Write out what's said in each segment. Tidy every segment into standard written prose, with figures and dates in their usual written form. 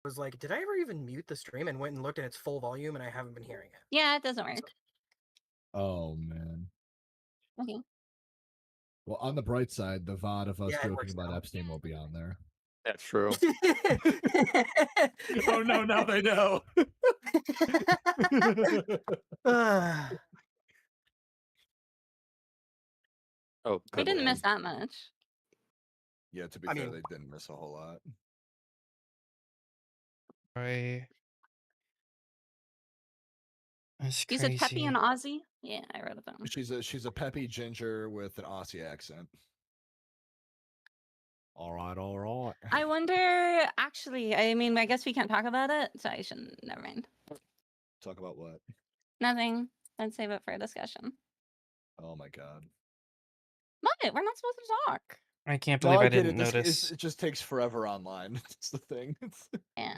was like, did I ever even mute the stream? And went and looked at its full volume, and I haven't been hearing it. Yeah, it doesn't work. Oh man. Okay. Well, on the bright side, the VOD of us Yeah, it joking works about now. Epstein will be on there. That's true. Oh no, now they know. Oh, We good didn't lord. miss that much. Yeah, to be I fair, mean- they didn't miss a whole lot. Right. That's You crazy. said Peppy and Aussie? Yeah, I wrote it down. She's a peppy ginger with an Aussie accent. All right. I wonder, actually, I mean, I guess we can't talk about it, so I shouldn't, never mind. Talk about what? Nothing. Let's save it for a discussion. Oh my god. What? We're not supposed to talk. I can't No, believe I I get didn't it. This notice. it just takes forever online. That's the thing. Yeah.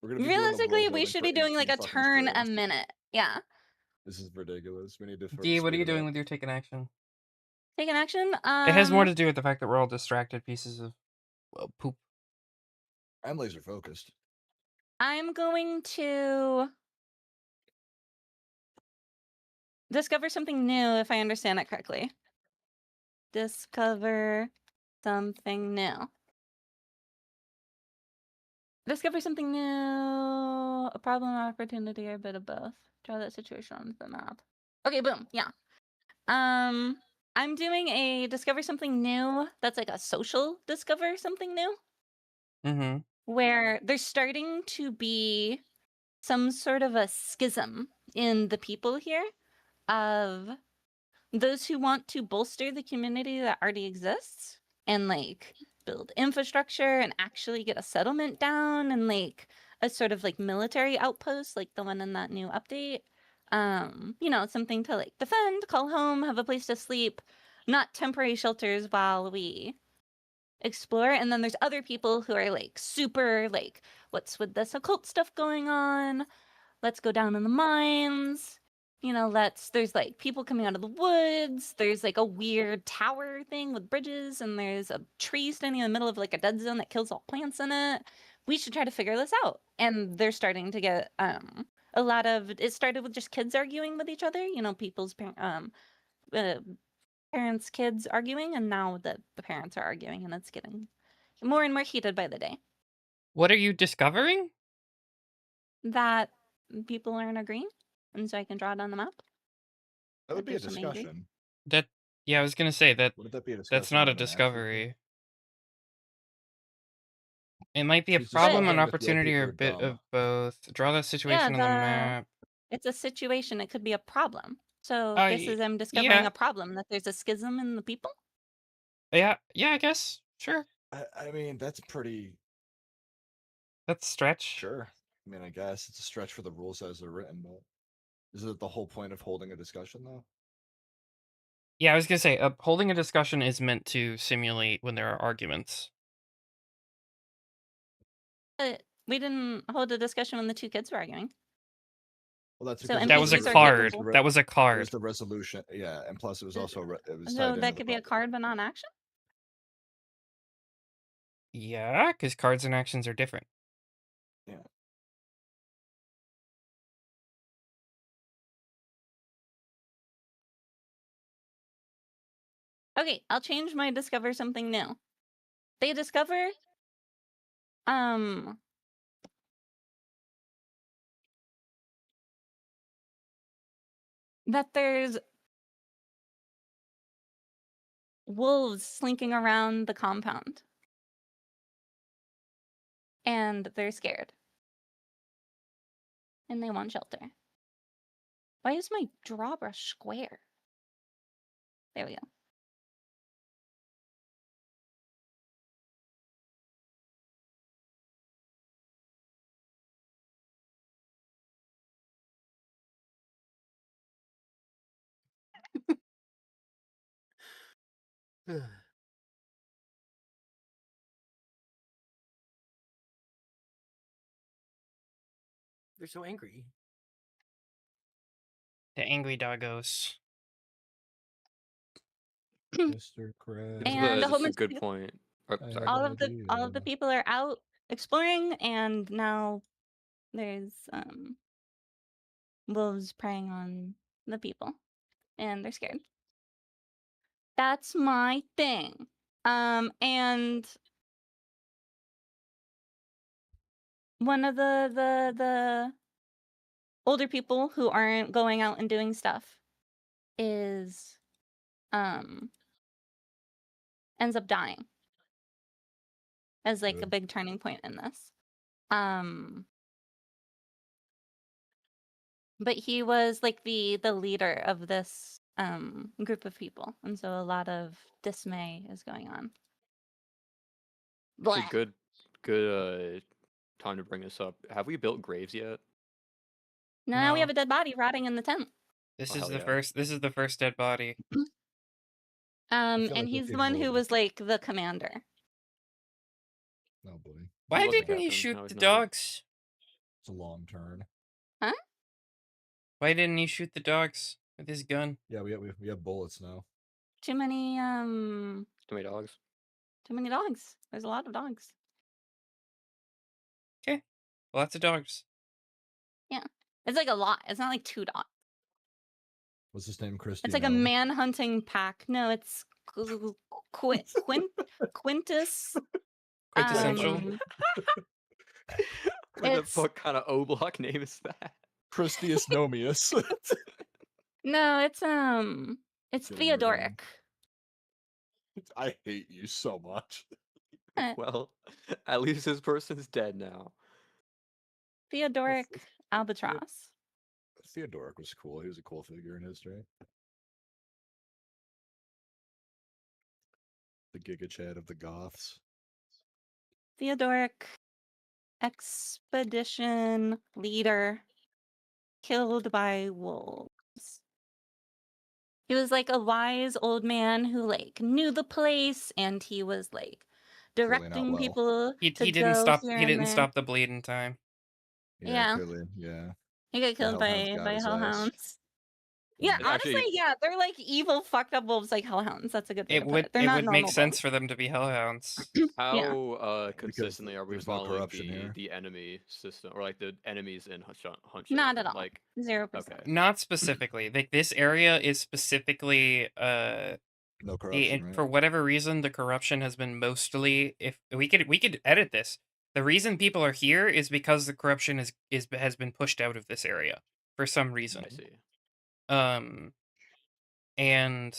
We're gonna be doing a Realistically, world we building should for be doing like 18 a fucking turn a streams. minute. Yeah. This is ridiculous. We need to. D, what are speed you it doing up. with your taken action? Take an action. It has more to do with the fact that we're all distracted pieces of poop. I'm laser focused. I'm going to discover something new, if I understand it correctly. Discover something new. Discover something new. A problem, opportunity, or a bit of both. Draw that situation onto the map. Okay, boom. Yeah. I'm doing a discover something new. That's like a social discover something new. Mm-hmm. Where there's starting to be some sort of a schism in the people here of those who want to bolster the community that already exists and like build infrastructure and actually get a settlement down and like a sort of like military outpost like the one in that new update. You know, something to like defend, call home, have a place to sleep, not temporary shelters while we explore. And then there's other people who are like super like, what's with this occult stuff going on? Let's go down in the mines. You know, there's like people coming out of the woods. There's like a weird tower thing with bridges, and there's a tree standing in the middle of like a dead zone that kills all plants in it. We should try to figure this out. And they're starting to get a lot of it started with just kids arguing with each other, you know, people's parents, kids arguing, and now the parents are arguing, and it's getting more and more heated by the day. What are you discovering? That people aren't agreeing, and so I can draw it on the map. That would be a there's some angry. discussion. Yeah, I was gonna say that. Wouldn't that be a discussion? That's not a than an action? discovery. It might be a She's problem, discovering an that the opportunity, or a people are bit dumb. of both. Draw the situation on the map. It's a situation. It could be a problem. So this is I'm discovering yeah. a problem, that there's a schism in the people. Yeah, I guess. Sure. I mean, that's pretty. That's a stretch. Sure. I mean, I guess it's a stretch for the rules as they're written, but is it the whole point of holding a discussion, though? Yeah, I was gonna say, holding a discussion is meant to simulate when there are arguments. But we didn't hold a discussion when the two kids were arguing. Well, that's So because that was a NPCs are card. capable. That was a It card. was the resolution, yeah, and plus it was also it was So tied into that the could be a problem. card, but not action. Yeah, because cards and actions are different. Yeah. Okay, I'll change my discover something new. They discover that there's wolves slinking around the compound. And they're scared. And they want shelter. Why is my draw brush square? There we go. They're so angry. The angry doggos. Mr. Krabs. And a whole That's a bunch good of point. Oh, sorry. all of the people are out exploring, and now there's wolves preying on the people, and they're scared. That's my thing. And one of the older people who aren't going out and doing stuff is ends up dying as like a Good. big turning point in this. But he was like the leader of this group of people, and so a lot of dismay is going on. It's a Blech. good time to bring this up. Have we built graves yet? Now we have No. a dead body rotting in the tent. This Oh, is hell the yeah. first. This is the first dead body. feel And like he's if the you one roll who it- was like the commander. Oh boy, Why was the didn't you captain, shoot now he's the not. dogs? it's a long turn. Huh? Why didn't he shoot the dogs with his gun? Yeah, we have bullets now. Too many Too many dogs. too many dogs. There's a lot of dogs. Okay, lots of dogs. Yeah. It's like a lot. It's not like 2 dogs. What's his name, Christy? It's like a man hunting pack. No, it's Quintus. Quintessential. What the It's- fuck kind of O-block name is that? Christius Nomius. No, it's Getting Theodoric. I hate you so much. Well, at least this person's dead now. Theodoric Albatross. Theodoric was cool. He was a cool figure in history. The Giga Chad of the Goths. Theodoric expedition leader killed by wolves. He was like a wise old man who like knew the place, and he was like Clearly not directing well. people He to didn't go stop. here He and didn't there. stop the bleed in time. Yeah. Clearly, yeah. He got The killed hellhounds by got his ass. hellhounds. Yeah, And honestly, Actually- yeah, they're like evil, fucked up wolves like hellhounds. That's a good way It to put would. it. They're It not would normal make sense wolves. for them to be hellhounds. How consistently are we there's no following corruption here. the enemy system, or like the enemies in Hunt? Not at all. Like 0%. okay. Not specifically. Like this area is specifically No corruption, right? for whatever reason the corruption has been mostly. If we could edit this. The reason people are here is because the corruption has been pushed out of this area for some reason. I see. And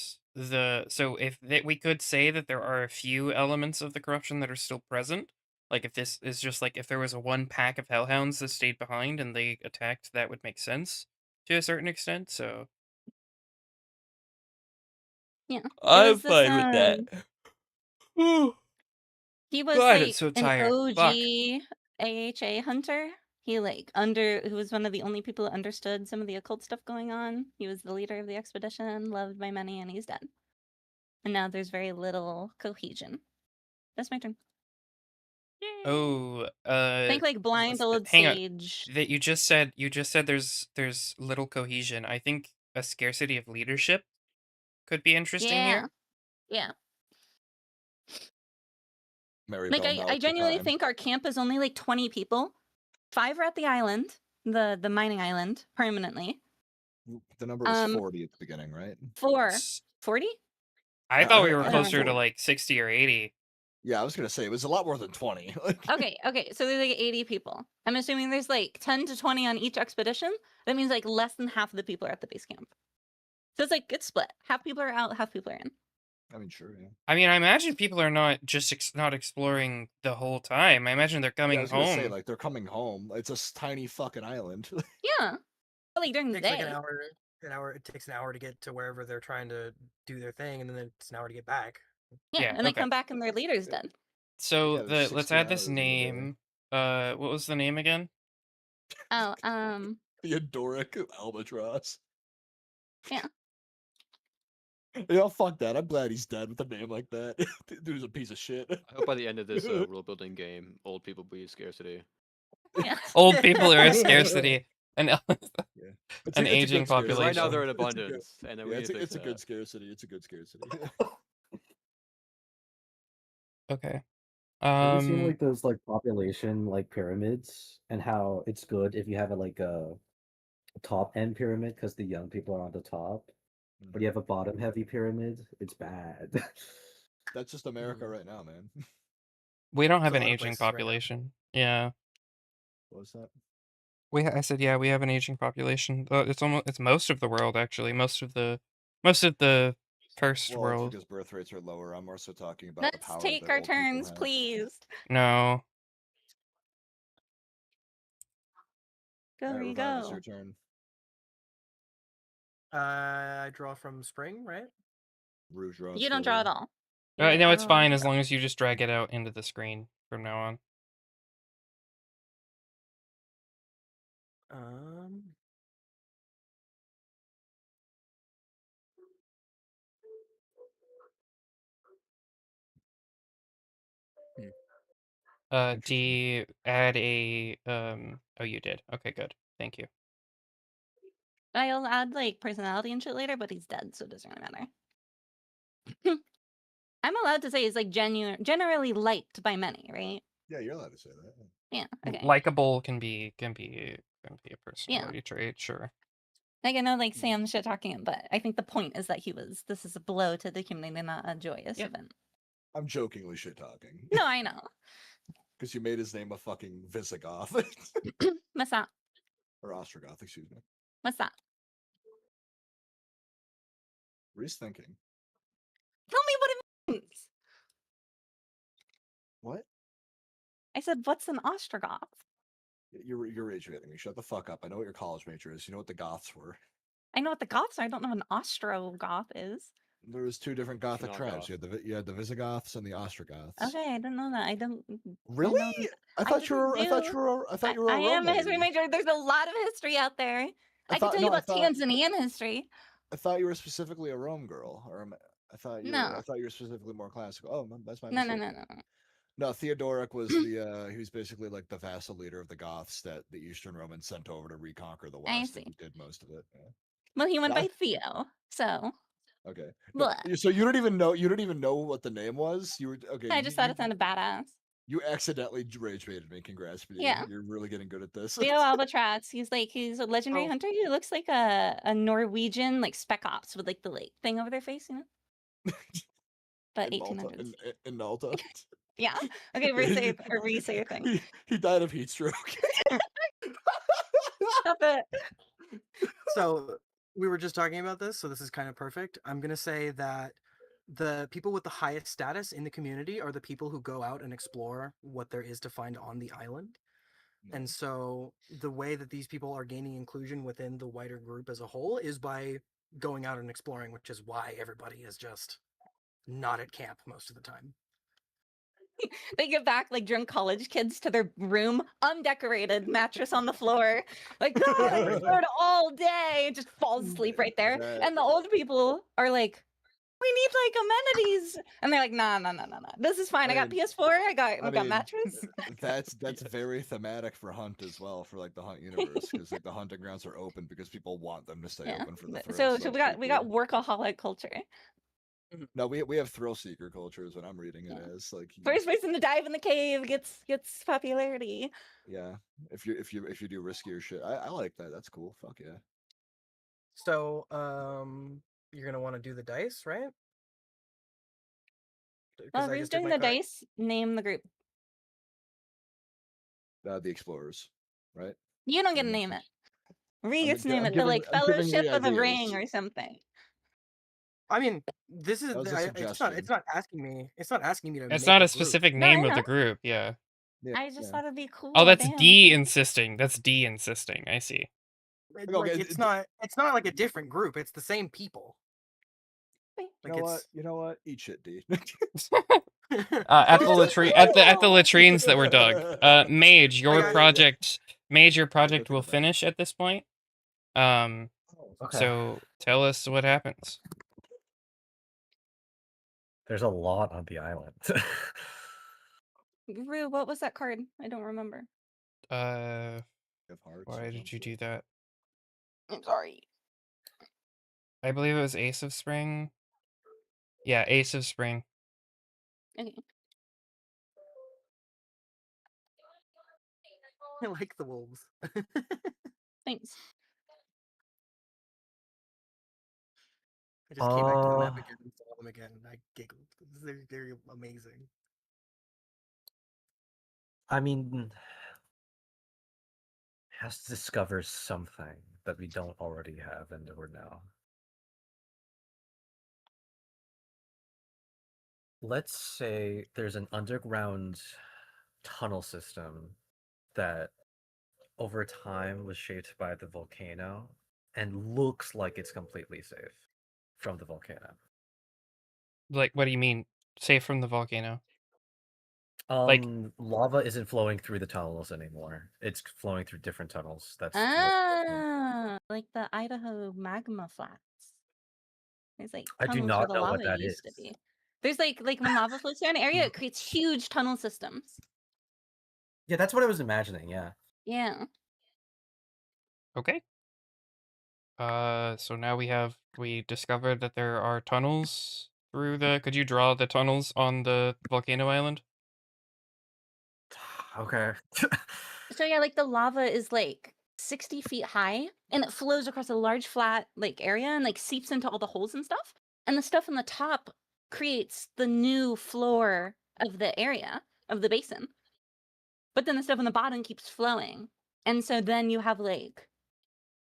we could say that there are a few elements of the corruption that are still present. Like if this is just like if there was one pack of hellhounds that stayed behind and they attacked, that would make sense to a certain extent. So Yeah. I'm was this, fine with that. He was God, I'm like so an tired. OG Fuck. AHA hunter. He like who was one of the only people who understood some of the occult stuff going on. He was the leader of the expedition, loved by many, and he's dead. And now there's very little cohesion. That's my turn. Oh, Think like blind old hang on. sage. That you just said there's little cohesion. I think a scarcity of leadership could be interesting here. Yeah. Mary Like Bell I knowledge genuinely time. think our camp is only like 20 people. 5 are at the island, the mining island, permanently. The number was 40 40 at the beginning, right? 4. S- 40? I thought we I were heard closer to 40. like 60 or 80. Yeah, I was gonna say it was a lot more than 20. Okay, so there's like 80 people. I'm assuming there's like 10 to 20 on each expedition. That means like less than half of the people are at the base camp. So it's like it's split. Half people are out, half people are in. I mean, sure, yeah. I mean, I imagine people are not just not exploring the whole time. I imagine they're Yeah, I coming was gonna home. say, like, they're coming home. It's a tiny fucking island. Yeah. But like during the It takes day. like an hour. It takes an hour to get to wherever they're trying to do their thing, and then it's an hour to get back. Yeah, Yeah, and they okay. come back and their leader's dead. So Yeah, there's let's 60 add this hours in the day. name. What was the name again? Oh, Theodoric Albatross. Yeah. Yeah, fuck that. I'm glad he's dead with a name like that. Dude's a piece of shit. I hope by the end of this rule building game, old people be scarcity. yeah. Old people are a scarcity. And It's An a aging good scarcity. Right now population. they're in It's a good- abundance, and then we Yeah, need to fix it's a good that. scarcity. It's a good scarcity. okay. Have you seen Um, like those like population like pyramids and how it's good if you have a top end pyramid because the young people are on the top, but you have a bottom heavy pyramid, it's bad. That's just America Mhm. right now, man. we don't It's have a an lot of aging places right now. population. Yeah. What's that? I said, yeah, we have an aging population. It's most of the world actually. Most of the first Well, it's world. because birth rates are lower. I'm more so talking about the Let's power take that our old people turns, have. please. No. Go, Alright, you Revive, it's go. your turn. I draw from spring, right? Rouge draws You don't for draw you. at all. You're No, it's oh, fine as long as you just drag it out into the screen from now on. Um, Interesting. Add a oh, you did. Okay, good. Thank you. I'll add like personality and shit later, but he's dead, so it doesn't really matter. I'm allowed to say he's like generally liked by many, right? Yeah, you're allowed to say that. Yeah. Okay. Likeable can be a personality trait, sure. Like I know, like Sam shit talking him, but I think the point is that this is a blow to the community, not a joyous event. I'm jokingly shit talking. No, I know. Because you made his name a fucking Visigoth. What's that? Or Ostrogoth, excuse me. What's that? Reese thinking. Tell me what it means. What? I said, what's an Ostrogoth? You're rage baiting me. Shut the fuck up. I know what your college major is. You know what the Goths were. I know what the Goths are. I don't know what an Ostrogoth is. There was two different Gothic not tribes. Goth. You had the Visigoths and the Ostrogoths. Okay, I didn't know that. I don't. Really? I thought you didn't were. I thought do- you were. I thought you were I a Rome am a history lady. major. There's a lot of history out there. I can tell you about Tanzanian history. I thought you were specifically a Rome girl, I thought you were. No. I thought you were specifically more classical. Oh, that's my No, mistake. no. No, Theodoric was the he was basically like the vassal leader of the Goths that the Eastern Romans sent over to reconquer the I West, and see. he did most of it. Yeah. Well, he went Yeah, by Theo, so. Okay. Blah. So you don't even know what the name was. You were okay. I just thought it sounded badass. You accidentally rage baited me. Congrats, Petey. Yeah. You're really getting good at this. Theo Albatross. He's a legendary Oh. hunter. He looks like a Norwegian like spec ops with like the like thing over their face, you know. But in Malta, 1800s. in Malta. Yeah. Okay, re-say your thing. He died of heat stroke. Stop it. So we were just talking about this, so this is kind of perfect. I'm gonna say that the people with the highest status in the community are the people who go out and explore what there is to find on the island. And so the way that these people are gaining inclusion within the wider group as a whole is by going out and exploring, which is why everybody is just not at camp most of the time. They get back like drunk college kids to their room, undecorated, mattress on the floor. Like, God, I explored all day. Just falls asleep right there. And the old people are like, we need like amenities. And they're like, nah. This is fine. I got PS4. I got mattress. That's very thematic for Hunt as well, for like the Hunt universe, because like the hunting grounds are open because people want them to stay open for the thrill. So we got workaholic culture. No, we have thrill seeker culture is what I'm reading it as. Like First person to dive in the cave gets popularity. Yeah, if you do riskier shit, I like that. That's cool. Fuck yeah. So you're gonna want to do the dice, right? Well, who's doing the dice? Name the group. The Explorers, right? You don't get to name it. Ree gets to name it. giving- The like I'm giving Fellowship Ree of the ideas. Ring or something. I mean, this is That was a it's suggestion. not asking me. It's not asking me to. It's make not a group. specific No, I name of the know. group, yeah. I just thought it'd be cool. Oh, that's damn. D insisting. That's D insisting. I see. Like, it's not like a different group. It's the same people. You know what? You know what? Eat shit, D. At the latrine, at the latrines that were dug. Mage, your project will finish at this point. Okay. So tell us what happens. There's a lot on the island. Rue, what was that card? I don't remember. Why did you do that? I'm sorry. I believe it was Ace of Spring. Yeah, Ace of Spring. Okay. I like the wolves. Thanks. I just came back to the map again and saw them again, and I giggled. They're amazing. I mean, has to discover something that we don't already have and or know. Let's say there's an underground tunnel system that over time was shaped by the volcano and looks like it's completely safe from the volcano. Like, what do you mean? Safe from the volcano? Like, Lava isn't flowing through the tunnels anymore. It's flowing through different tunnels. That's to look different. Like the Idaho magma flats. There's like I do tunnels where not the know what lava that used to is. be. There's like when lava flows through an area, it creates huge tunnel systems. Yeah, that's what I was imagining. Yeah. Yeah. okay. So now we discovered that there are tunnels through the. Could you draw the tunnels on the volcano island? Okay. So yeah, like the lava is like 60 feet high and it flows across a large flat like area and like seeps into all the holes and stuff. And the stuff on the top creates the new floor of the area of the basin. But then the stuff on the bottom keeps flowing. And so then you have like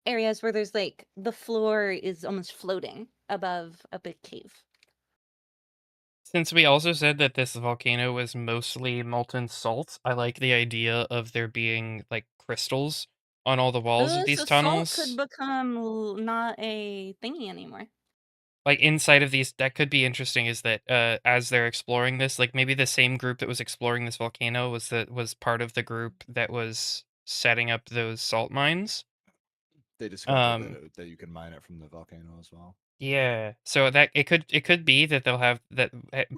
areas where there's like the floor is almost floating above a big cave. Since we also said that this volcano was mostly molten salt, I like the idea of there being like crystals on all the walls of Ooh, these so salt could tunnels. become not a thingy anymore. Like inside of these, that could be interesting. Is that as they're exploring this, like maybe the same group that was exploring this volcano was part of the group that was setting up those salt mines. They discovered that you can mine it from the volcano as well. Yeah, so that it could be that they'll have that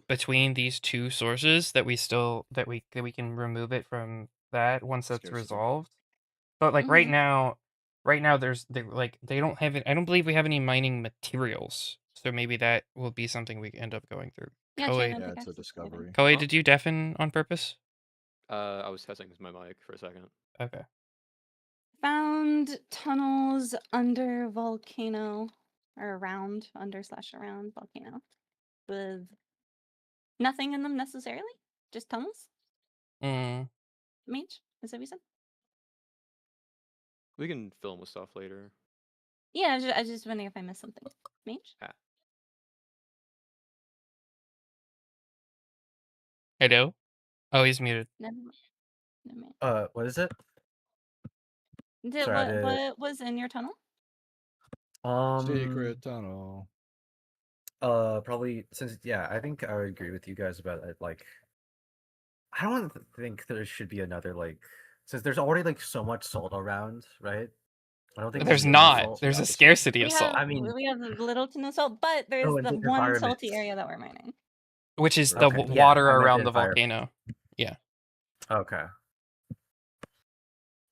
between these two sources that we still that we can remove it from that once that's Scarcity. resolved. But like right now they don't have it. I don't believe we have any mining materials. So maybe that will be something we end up going through. Yeah, Koei, chain Yeah, it's a pickaxe is good. discovery. Koei, Huh? did you deafen on purpose? I was testing my mic for a second. Okay. Found tunnels under volcano or around under/around volcano with nothing in them necessarily, just tunnels. Mm. Mage, is that what you said? We can fill 'em with stuff later. Yeah, I was just wondering if I missed something. Mage? Hello? Oh, he's muted. Never mind. What is it? Did, what was in your tunnel? Secret tunnel. Probably since I think I would agree with you guys about it. Like, I don't think there should be another since there's already so much salt around, right? I don't think There's we need more not. salt. There's a scarcity of salt. I mean, we have little to no salt, but there's and the the one environment. salty area that we're mining. Which is the Okay, water I meant around the the environment. volcano. Yeah. Okay.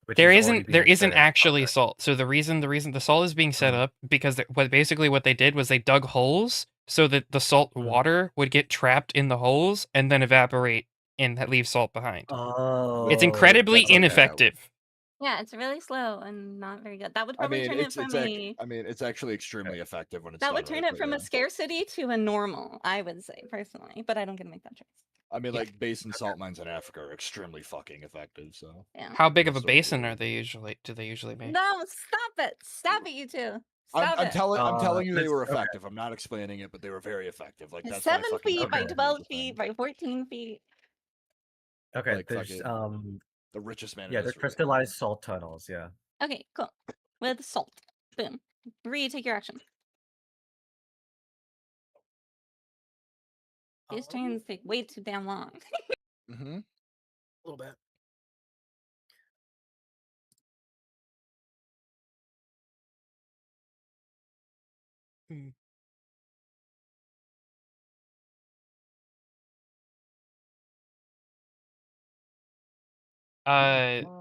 Which There is already isn't being set actually okay. salt. So the reason the salt is being set up because what they did was they dug holes so that the salt water would get trapped in the holes and then evaporate and leave salt behind. Oh, It's incredibly that's okay. ineffective. Yeah, it's really slow and not very good. That would I probably mean, turn it from it's actually extremely effective when it's that done would turn right, it but from yeah. a scarcity to a normal, I would say personally, but I don't get to make that choice. I mean, like basin salt mines in Africa are extremely fucking effective. So Yeah. How big of a basin are they usually? Do they usually make? No, stop it! Stop it, you two! Stop I'm it! telling you, they were okay. effective. I'm not explaining it, but they were very effective. Like that's 7 why fucking feet by Okay. 12 feet by 14 feet. Okay, like there's fucking the richest man. yeah, in there's history. crystallized salt tunnels. Yeah. Okay, cool. With salt. Boom. Bree, take your action. These trains take way too damn long. Mm-hmm. A little bit.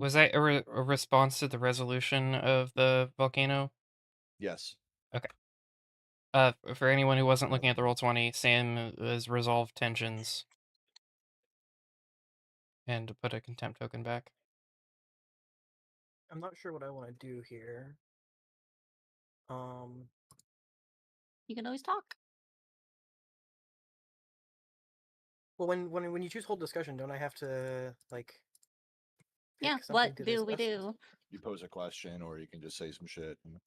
Was that a response to the resolution of the volcano? Yes. Okay. For anyone who wasn't looking at the Roll20, Sam has resolved tensions and put a contempt token back. I'm not sure what I want to do here. You can always talk. Well, when you choose hold discussion, don't I have to like? Yeah. pick something What to do we discuss? do? You pose a question, or you can just say some shit. Mhm.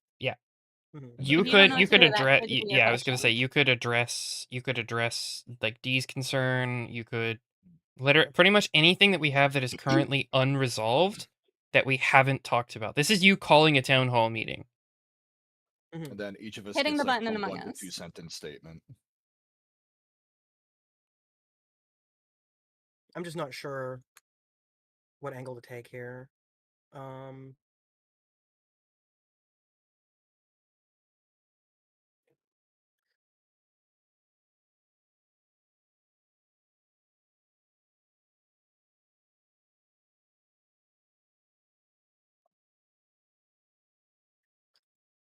And You then If you don't know could what to do, that address could be your yeah, I was gonna say question. you could address like D's concern, you could pretty much anything that we have that is currently unresolved that we haven't talked about. This is you calling a town hall meeting. Mhm. And then each of us Hitting gets the like button in a Among 1 to Us. 2 sentence statement. I'm just not sure what angle to take here. Um,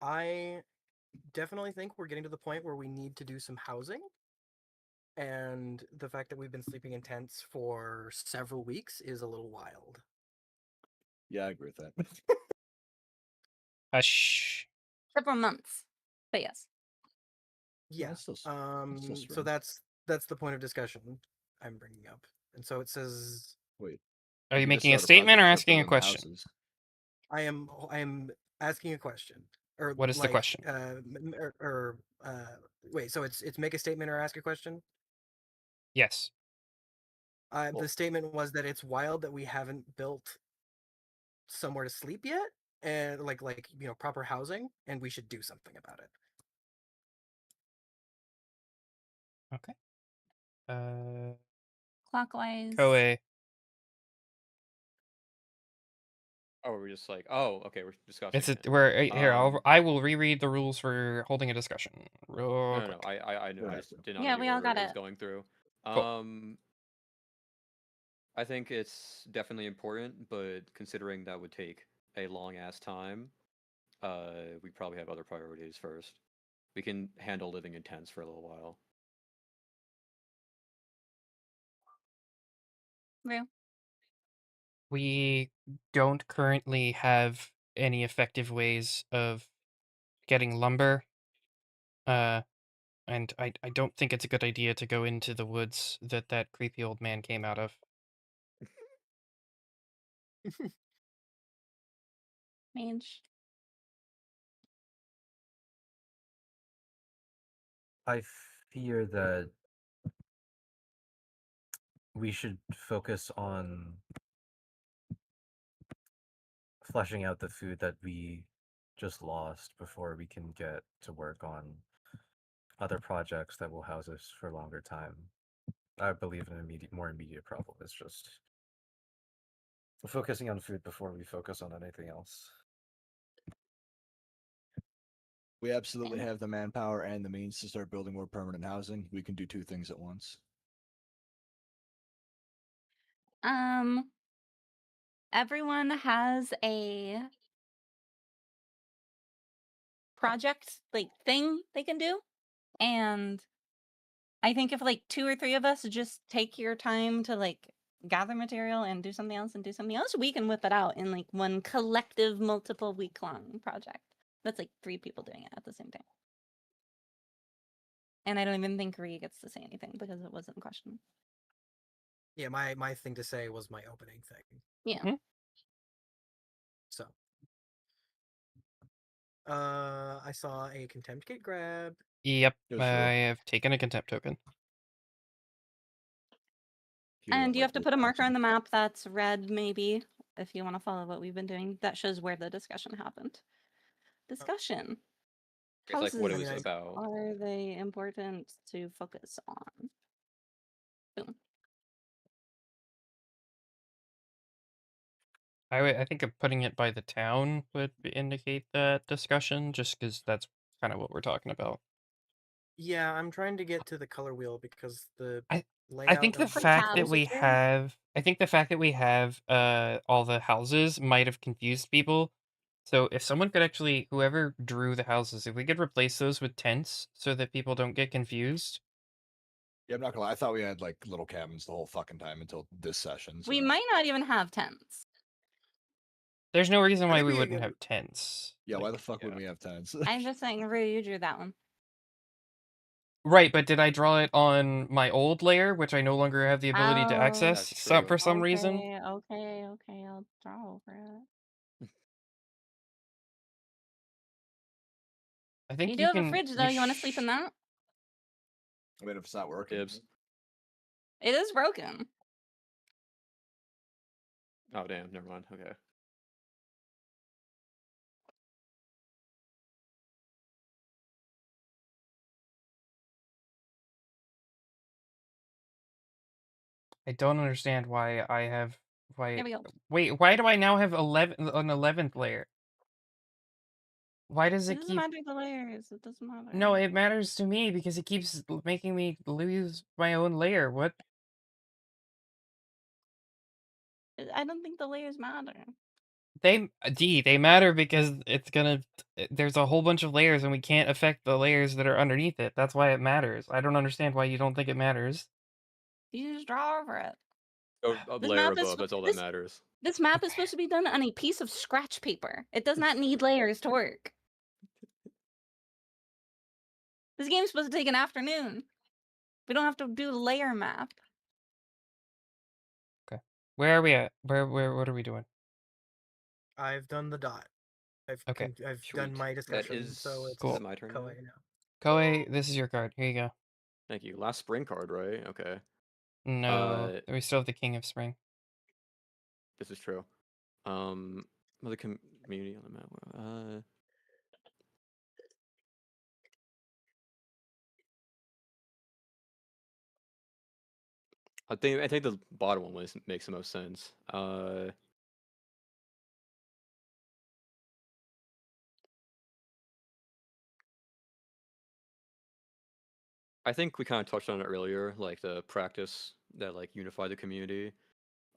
I definitely think we're getting to the point where we need to do some housing. And the fact that we've been sleeping in tents for several weeks is a little wild. Yeah, I agree with that. Hush. Several months. But yes. Yeah. That's still So strange. that's the point of discussion I'm bringing up. And so it says Wait. Are you could just making a start statement or project, start asking a building the question? houses. I am asking a question. Or What is the like question? wait, so it's make a statement or ask a question? Yes. Well- The statement was that it's wild that we haven't built somewhere to sleep yet, and like proper housing, and we should do something about it. Okay. Clockwise. Koei. Oh, we're just like, oh, okay, we're discussing It's a it. where here I Um, will reread the rules for holding a discussion real No, quick. I Don't have just to. did not Yeah, know the we all order got it was it. going through. Cool. I think it's definitely important, but considering that would take a long ass time, we probably have other priorities first. We can handle living in tents for a little while. Real. We don't currently have any effective ways of getting lumber. And I don't think it's a good idea to go into the woods that creepy old man came out of. Mage. I fear that we should focus on fleshing out the food that we just lost before we can get to work on other projects that will house us for a longer time. I believe an more immediate problem is just focusing on food before we focus on anything else. We absolutely have the manpower and the means to start building more permanent housing. We can do two things at once. Everyone has a project like thing they can do, and I think if like 2 or 3 of us just take your time to like gather material and do something else and do something else, we can whip it out in like one collective multiple week-long project. That's like 3 people doing it at the same time. And I don't even think Ree gets to say anything because it wasn't a question. Yeah, my thing to say was my opening thing. Yeah. Mhm. So, I saw a contempt get grab. Yep, It was I real. have taken a contempt token. He doesn't And you like have to this put a marker action. on the map that's red, maybe, if you want to follow what we've been doing. That shows where the discussion happened. Discussion. It's like what it Houses was I- about. are they important to focus on? Boom. I think of putting it by the town would indicate that discussion, just because that's kind of what we're talking about. Yeah, I'm trying to get to the color wheel because the I layout think the of the fact that tabs. we have all the houses might have confused people. So if someone could actually, whoever drew the houses, if we could replace those with tents so that people don't get confused. Yeah, I'm not gonna lie. I thought we had like little cabins the whole fucking time until this session. So. We might not even have tents. There's no reason why think we we wouldn't could- have tents. Yeah, why Like, the fuck would we have tents? I'm just saying, Rue, you drew that one. right, but did I draw it on my old layer, which I no longer have the ability to Oh, access That's true. for some reason? Okay, I'll draw over it. I think You you do have can. a fridge, though. You want to sleep in that? I mean, if it's not working. Dibs. It is broken. Oh damn, never mind. Okay. I don't understand why I have. Why? There we go. Wait, why do I now have an 11th layer? Why does It it doesn't keep? matter the layers. It doesn't matter. No, it matters to me because it keeps making me lose my own layer. What? I don't think the layers matter. They matter because it's gonna. There's a whole bunch of layers and we can't affect the layers that are underneath it. That's why it matters. I don't understand why you don't think it matters. You just draw over it. Go a This layer map is above. That's all that matters. This map is supposed to be done on a piece of scratch paper. It does not need layers to work. This game's supposed to take an afternoon. We don't have to do a layer map. Where are we at? What are we doing? I've done the dot. Okay. I've Sweet. done my That discussion, is so it's Cool. Is it my turn now? Koei now. Koei, this is your card. Here you go. Thank you. Last spring card, right? Okay. No, we still have the King of Spring. This is true. Another community on the map. I think the bottom one makes the most sense. I think we kind of touched on it earlier, like the practice that like unified the community,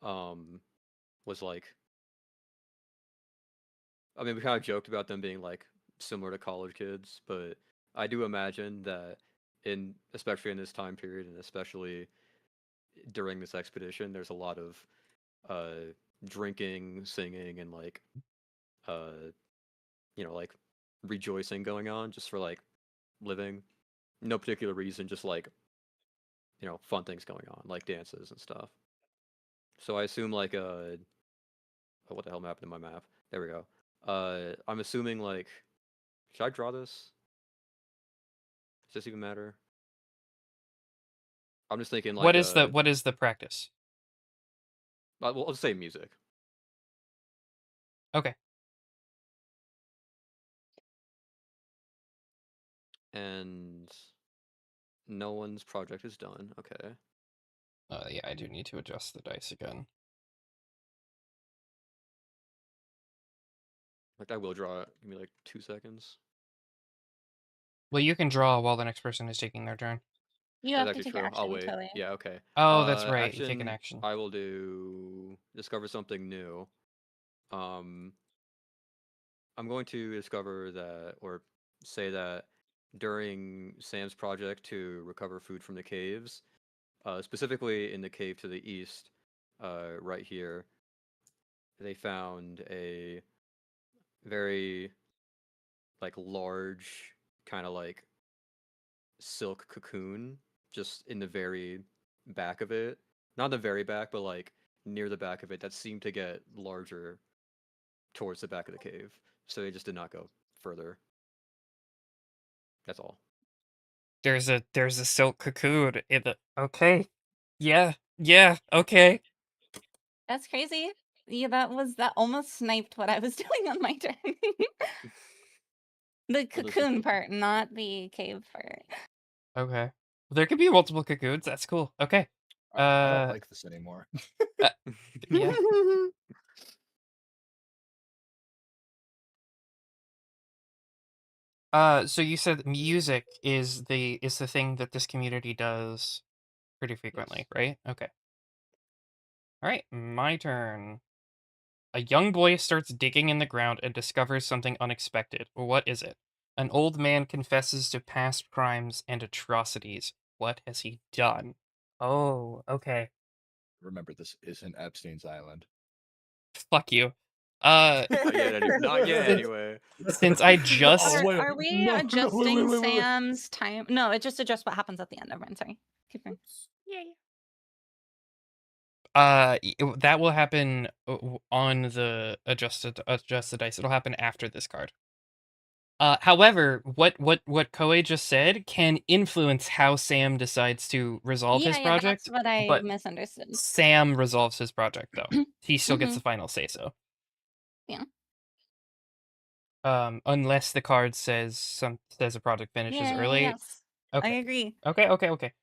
was like. I mean, we kind of joked about them being like similar to college kids, but I do imagine that especially in this time period and especially during this expedition, there's a lot of drinking, singing, and like like rejoicing going on just for like living. No particular reason, just like fun things going on, like dances and stuff. So I assume like what the hell happened to my map? There we go. I'm assuming like, should I draw this? Does this even matter? I'm just thinking like what is the practice? I'll just say music. Okay. And no one's project is done. Okay. Yeah, I do need to adjust the dice again. Like I will draw it. Give me like 2 seconds. Well, you can draw while the next person is taking their turn. You That's have to actually take true. action, I'll wait. Koei. Yeah, okay. Oh, that's right. You take an Action. action. I will do discover something new. I'm going to discover that, or say that during Sam's project to recover food from the caves, specifically in the cave to the east, right here, they found a very like large kind of like silk cocoon just in the very back of it. Not the very back, but like near the back of it that seemed to get larger towards the back of the cave. So they just did not go further. That's all. There's a silk cocoon in the. Okay. Yeah. Okay. That's crazy. Yeah, that almost sniped what I was doing on my turn. The cocoon part, not the cave part. Okay. There could be multiple cocoons. That's cool. Okay. I don't like this anymore. Yeah. So you said music is the thing that this community does pretty frequently, Yes. right? Okay. All right, my turn. A young boy starts digging in the ground and discovers something unexpected. What is it? An old man confesses to past crimes and atrocities. What has he done? Oh, okay. Remember, this isn't Epstein's Island. Fuck you. Not yet. Not yet. Anyway. Since I just wait, Are we no, no, adjusting wait. Sam's time? No, it just adjusts what happens at the end. Never mind. Sorry. Keep going. that will happen on the adjusted dice. It'll happen after this card. However, what Koei just said can influence how Sam decides to resolve his Yeah, project. that's what I but misunderstood. Sam resolves his project though. He still gets Mhm. the final say so. Yeah. Unless the card says a project finishes early. Yes. I Okay. agree. Okay.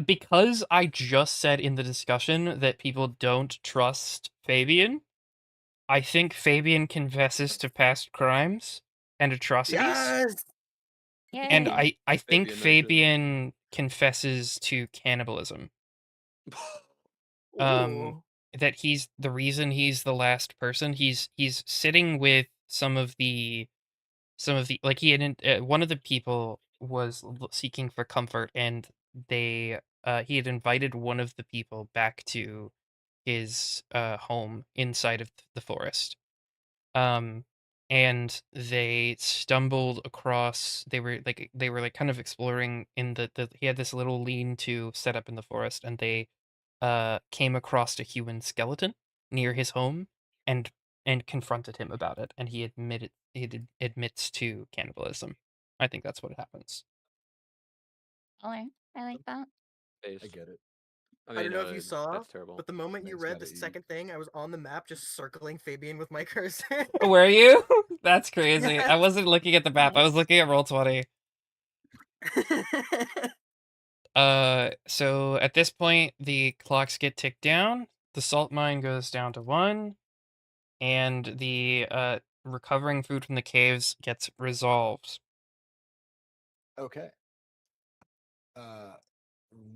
Because I just said in the discussion that people don't trust Fabian, I think Fabian confesses to past crimes and atrocities. Yes. And Yay. I think Fabian mentioned. Fabian confesses to cannibalism. Ooh. That he's the reason he's the last person. He's sitting with some of the like he had one of the people was seeking for comfort, and they he had invited one of the people back to his home inside of the forest. And they stumbled across they were like kind of exploring in the he had this little lean-to set up in the forest, and they came across a human skeleton near his home and confronted him about it, and admits to cannibalism. I think that's what happens. Okay. I like that. I get it. I don't know if you saw, that's terrible. but the moment you Man's read the gotta eat. second thing, I was on the map just circling Fabian with my cursor. Were you? That's crazy. Yes. I wasn't looking at the map. I was Nice. looking at Roll20. So at this point, the clocks get ticked down. The salt mine goes down to 1, and the recovering food from the caves gets resolved. Okay.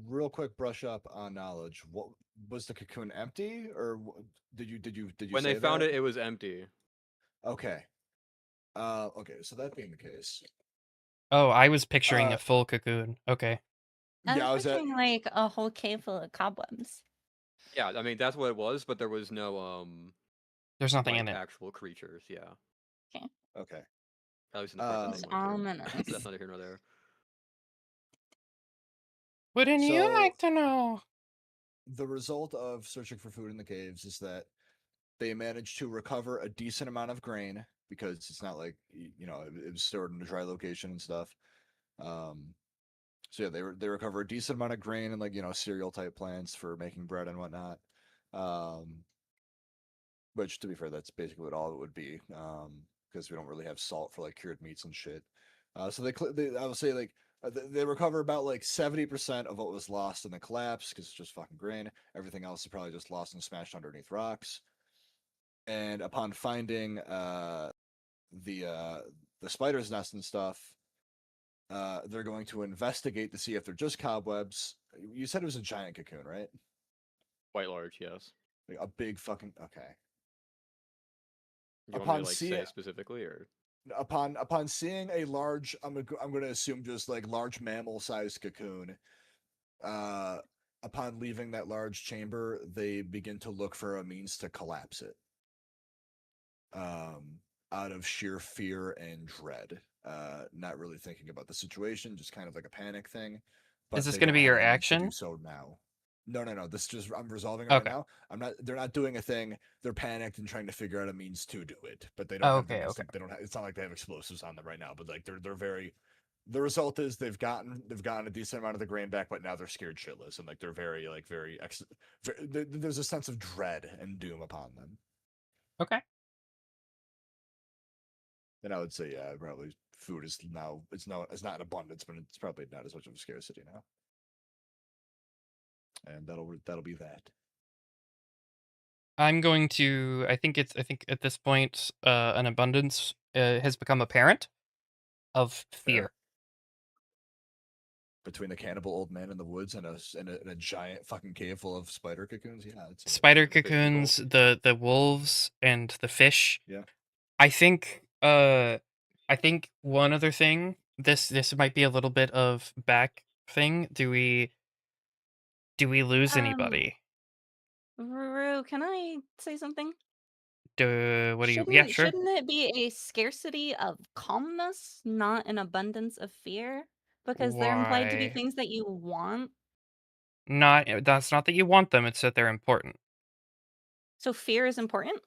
Real quick brush up on knowledge. What was the cocoon empty, or did you When say they found that? it was empty. Okay. Okay. So that being the case, Oh, I was picturing Uh, a full cocoon. Okay. I yeah, I was was at. picturing like a whole cave full of cobwebs. Yeah, I mean that's what it was, but there was no There's nothing like in it. actual creatures. Yeah, Okay. at least in the part that It's they went through. ominous. That's neither here nor there. Wouldn't you So- like to know? The result of searching for food in the caves is that they managed to recover a decent amount of grain, because it's not like it was stored in a dry location and stuff. So yeah, they recover a decent amount of grain and cereal type plants for making bread and whatnot. Which, to be fair, that's basically what all it would be, because we don't really have salt for like cured meats and shit. So I would say they recover about like 70% of what was lost in the collapse, because it's just fucking grain. Everything else is probably just lost and smashed underneath rocks. And upon finding the spider's nest and stuff, they're going to investigate to see if they're just cobwebs. You said it was a giant cocoon, right? Quite large, yes. Like a big fucking okay. You want me Upon to like see say it- specifically, or Upon seeing a large, I'm going to assume just like large mammal sized cocoon. Upon leaving that large chamber, they begin to look for a means to collapse it. Out of sheer fear and dread. Not really thinking about the situation, just kind of like a panic thing. Is this they gonna don't be have your a means to action? do so now. No. This just I'm resolving it right Okay. now. They're not doing a thing. They're panicked and trying to figure out a means to do it, but they don't Oh, have the okay, means okay. They don't. It's not like they have explosives on them right now. But like they're very. The result is they've gotten a decent amount of the grain back, but now they're scared shitless, and like they're very there's a sense of dread and doom upon them. Okay. Then I would say, yeah, probably food is now it's not in abundance, but it's probably not as much of a scarcity now. And that'll be that. I'm going to. I think at this point, an abundance has become apparent of fear. Fair. Between the cannibal old man in the woods and a giant fucking cave full of spider cocoons, yeah, it's Spider fish people. cocoons, the wolves, and the fish. Yeah. I think one other thing. This might be a little bit of back thing. Do we lose anybody? Ruru, can I say something? What do you? Shouldn't Yeah, sure. shouldn't it be a scarcity of calmness, not an abundance of fear? Because they're implied to be Why? things that you want. That's not that you want them, it's that they're important. So fear is important.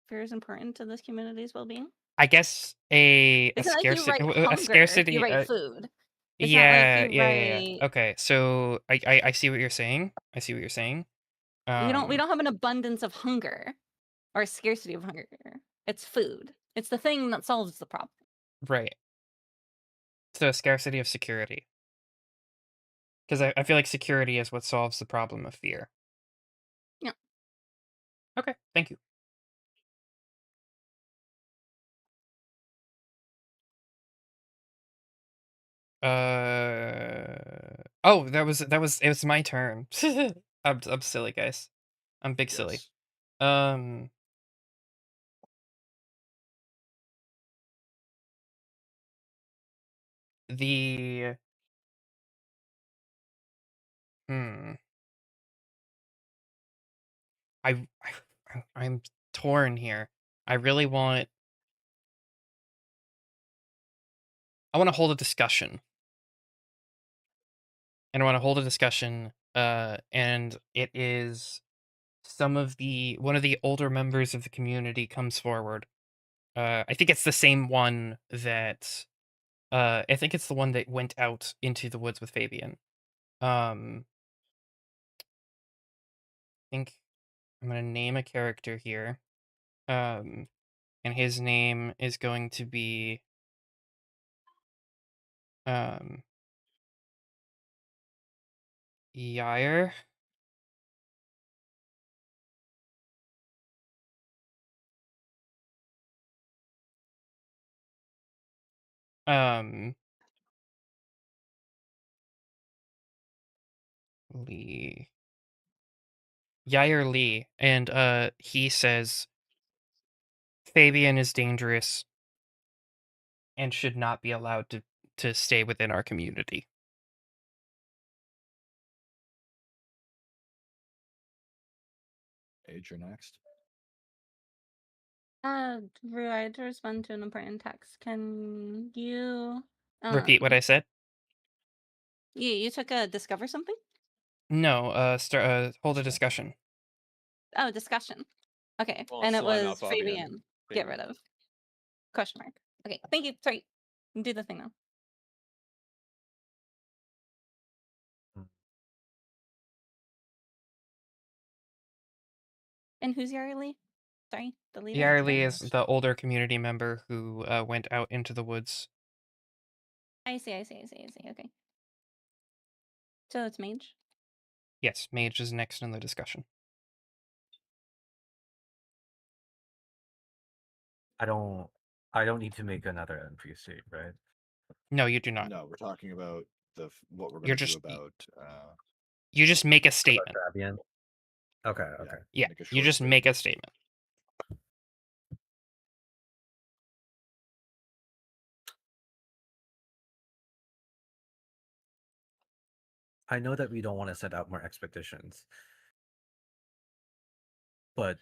Fear is important to this community's well-being. I guess a It's not like you scarcity write a hunger, you scarcity write food. It's not like yeah, you yeah, yeah, yeah. write Okay, so I see what you're saying. I see what you're saying. we don't have an abundance of hunger or a scarcity of hunger. It's food. It's the thing that solves the problem. Right. So a scarcity of security. Because I feel like security is what solves the problem of fear. Yeah. Okay, thank you. Oh, it was my turn. I'm silly, guys. I'm big silly. Yes. Um the hmm. I'm torn here. I really want I want to hold a discussion. And I want to hold a discussion and it is one of the older members of the community comes forward. I think it's the same one that I think it's the one that went out into the woods with Fabian. I think I'm gonna name a character here. And his name is going to be um Yair. Um Lee. Yair Lee. And he says Fabian is dangerous and should not be allowed to stay within our community. Age, you're next. Drew, I had to respond to an important text. Can you Repeat what I said? you took a discover something? No, hold a discussion. Oh, discussion. Okay. Well, And it slime out was Fabian. Get rid of. Question mark. Okay, thank you. Sorry. Do the thing now. And who's Yari? Sorry, the leader? Yair You're Lee is next. the older community member who went out into the woods. I see. Okay. So it's Mage. Yes, Mage is next in the discussion. I don't need to make another NPC, right? No, you do not. No, we're talking about what we're You're gonna do just about you just make a About statement. Fabian. Okay, yeah, okay. Yeah, make a you short just make a statement. statement. I know that we don't want to set out more expectations, but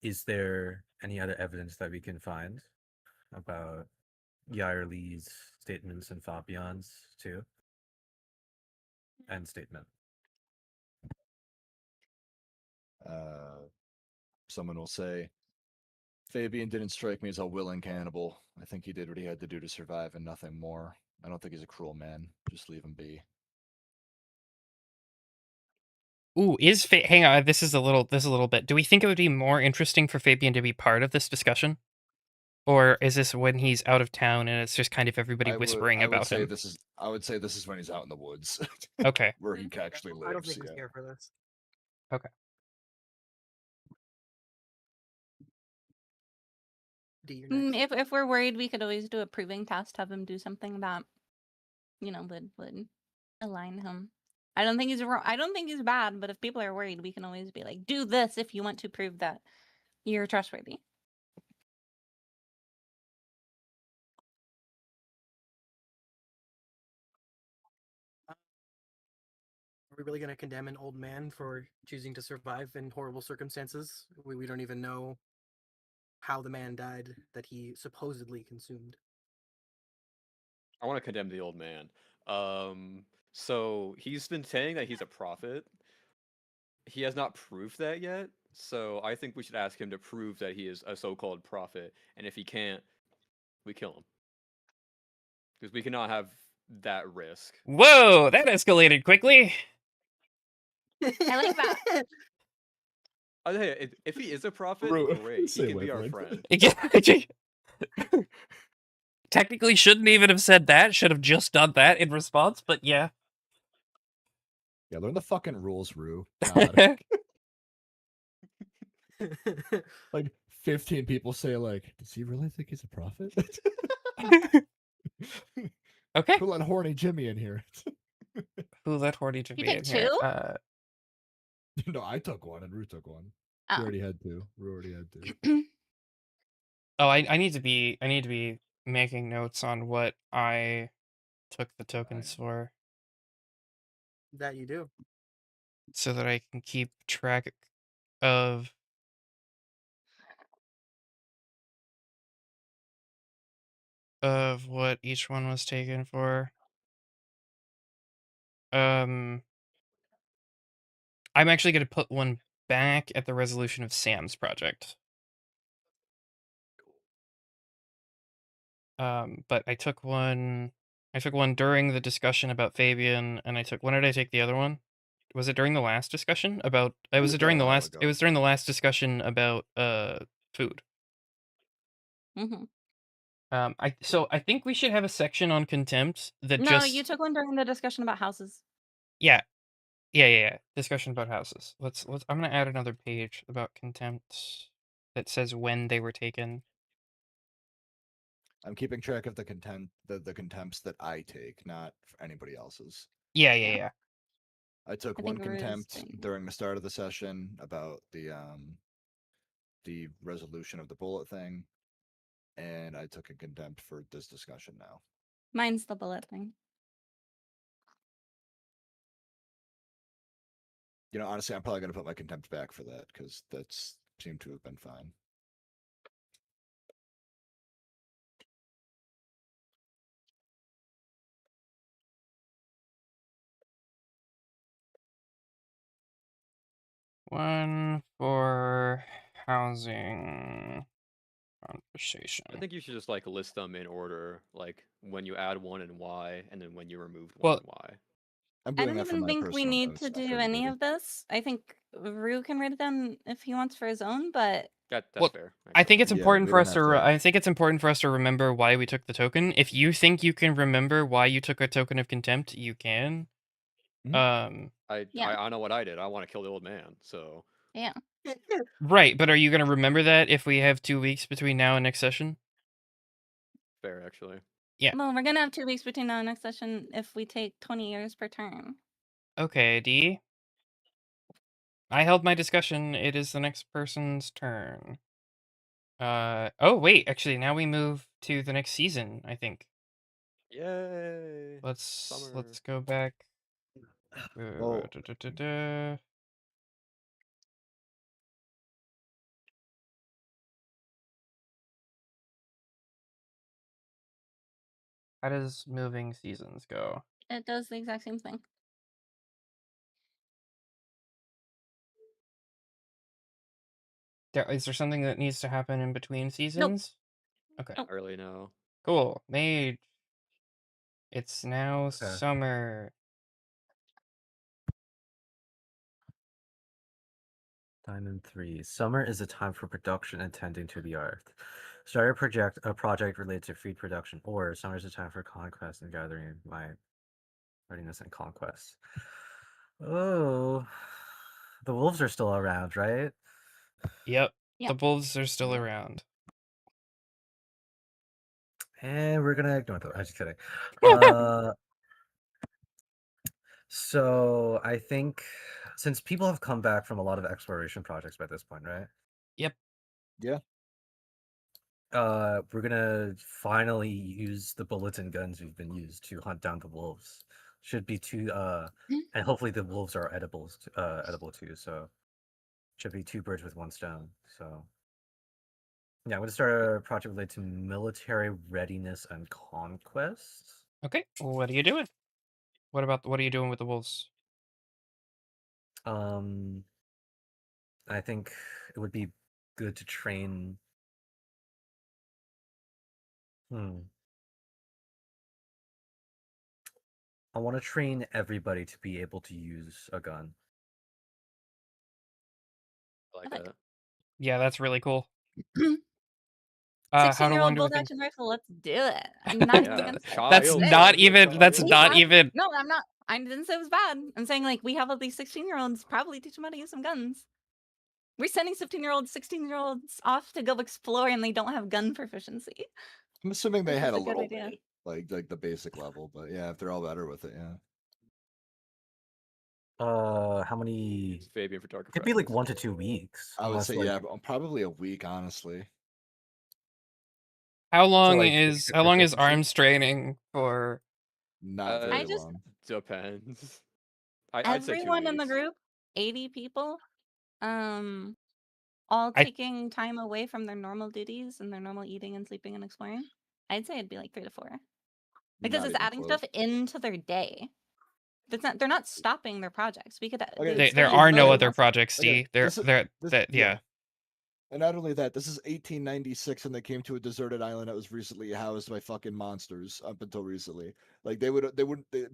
is there any other evidence that we can find about Yair Lee's statements and Fabian's too? End statement. Someone will say, Fabian didn't strike me as a willing cannibal. I think he did what he had to do to survive and nothing more. I don't think he's a cruel man. Just leave him be. Ooh, hang on, this is a little bit. Do we think it would be more interesting for Fabian to be part of this discussion? Or is this when he's out of town and it's just kind of everybody whispering I would about say him? I would say this is when he's out in the woods. Okay. Where he actually lives. I don't think he's Yeah. here for this. Okay. D, you're next. If we're worried, we could always do a proving test. Have him do something that, would align him. I don't think he's wrong. I don't think he's bad. But if people are worried, we can always be like, do this if you want to prove that you're trustworthy. we really going to condemn an old man for choosing to survive in horrible circumstances? We don't even know how the man died that he supposedly consumed. I want to condemn the old man. So he's been saying that he's a prophet. He has not proved that yet. So I think we should ask him to prove that he is a so-called prophet. And if he can't, we kill him. Because we cannot have that risk. Whoa, that escalated quickly. I like that. Hey, if he is a prophet, Ru- great. He same can be our wavelength. friend. Technically shouldn't even have said that. Should have just done that in response, but yeah. Yeah, learn the fucking rules, Rue. God. Like 15 people say, like, does he really think he's a prophet? Okay. Who let horny Jimmy in here? Who let horny to You be take in here? two? No, I took one and Rue took one. Oh. Rue already had two. Rue already had two. Oh, I need to be making notes on what I took the tokens for, That you do. so that I can keep track of what each one was taken for. I'm actually going to put one back at the resolution of Sam's project. But I took one during the discussion about Fabian, and when did I take the other one? Was it during the last discussion about it was during the while last ago. it was during the last discussion about food. Hmm. I think we should have a section on contempt that No, just you took one during the discussion about houses. yeah. Discussion about houses. I'm gonna add another page about contempt that says when they were taken. I'm keeping track of the contempts that I take, not for anybody else's. Yeah. I took I one think Rue's contempt doing- during the start of the session about the resolution of the bullet thing, and I took a contempt for this discussion now. Mine's the bullet thing. You know, honestly, I'm probably gonna put my contempt back for that because that's seemed to have been fine. One for housing conversation. I think you should just like list them in order, like when you add one and why, and then when you removed one and why. I'm I doing don't that for even my think we personal need notes to do after any everybody. of this. I think Rue can write it down if he wants for his own, but That's Well, fair. I think actually. it's Yeah, important we for don't us have to. to- I think it's important for us to remember why we took the token. If you think you can remember why you took a token of contempt, you can. Mhm. Yeah. I know what I did. I want to kill the old man. So yeah. Right, but are you going to remember that if we have 2 weeks between now and next session? fair, actually. Yeah. Well, we're gonna have 2 weeks between now and next session if we take 20 years per turn. Okay, D. I held my discussion. It is the next person's turn. Oh wait, actually now we move to the next season, I think. Yay! Let's Summer. go back. Well- How does moving seasons go? It does the exact same thing. Is there something that needs to happen in between seasons? Okay. Nope. Not really, no. Cool. Mage. It's now Okay. summer. Diamond 3. Summer is a time for production and tending to the earth. Start a project related to feed production, or summer is a time for conquest and gathering my readiness and conquest. Oh, the wolves are still around, right? Yep. Yeah. The wolves are still around. And we're gonna ignore those. I'm just kidding. So I think since people have come back from a lot of exploration projects by this point, right? Yep. Yeah. We're gonna finally use the bullets and guns we've been used to hunt down the wolves. should be two. Mm. And hopefully the wolves are edible too. So should be two birds with one stone. So yeah, I'm gonna start a project related to military readiness and conquest. Okay, what are you doing? What are you doing with the wolves? I think it would be good to train. I want to train everybody to be able to use a gun. I like Okay. that. Yeah, that's really cool. How 16-year-old long do we bolt think? action rifle, let's do it. I'm not even Yeah, against it. child. That's not Let's do it, even. That's child. We not have even. no, I'm not. I didn't say it was bad. I'm saying like we have all these 16-year-olds. Probably teach them how to use some guns. We're sending 15-year-olds, 16-year-olds off to go explore, and they don't have gun proficiency. I'm assuming they This had is a a good little idea. bit, like the basic level, but yeah, if they're all better with it, yeah. How many? It's Fabian for target Could be like practice. 1 to 2 weeks. I would Unless say like, yeah, probably a week, honestly. How long like, is basic proficiency? arms training for? Not Uh, very I just long. Depends. I'd say 2 everyone in the weeks. group, 80 people, all I taking time away from their normal duties and their normal eating and sleeping and exploring. I'd say it'd be like 3 to 4 because Not it's even adding close. stuff into their day. That's not. They're not stopping their projects. We could. Okay, It's there really are no really other possible. projects. Okay, See, there this is there this that yeah. yeah. And not only that, this is 1896, and they came to a deserted island that was recently housed by fucking monsters up until recently. Like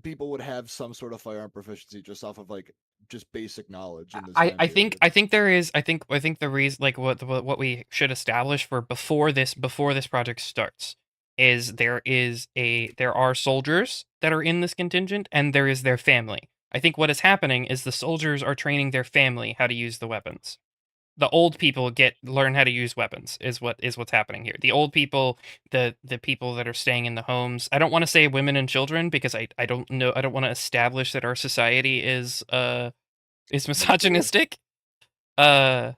people would have some sort of firearm proficiency just off of like just basic knowledge in this time I think period. there is I think the reason like what we should establish for before this project starts is there are soldiers that are in this contingent and there is their family. I think what is happening is the soldiers are training their family how to use the weapons. The old people learn how to use weapons is what's happening here. The old people, the people that are staying in the homes. I don't want to say women and children because I don't know. I don't want to establish that our society is misogynistic. Well,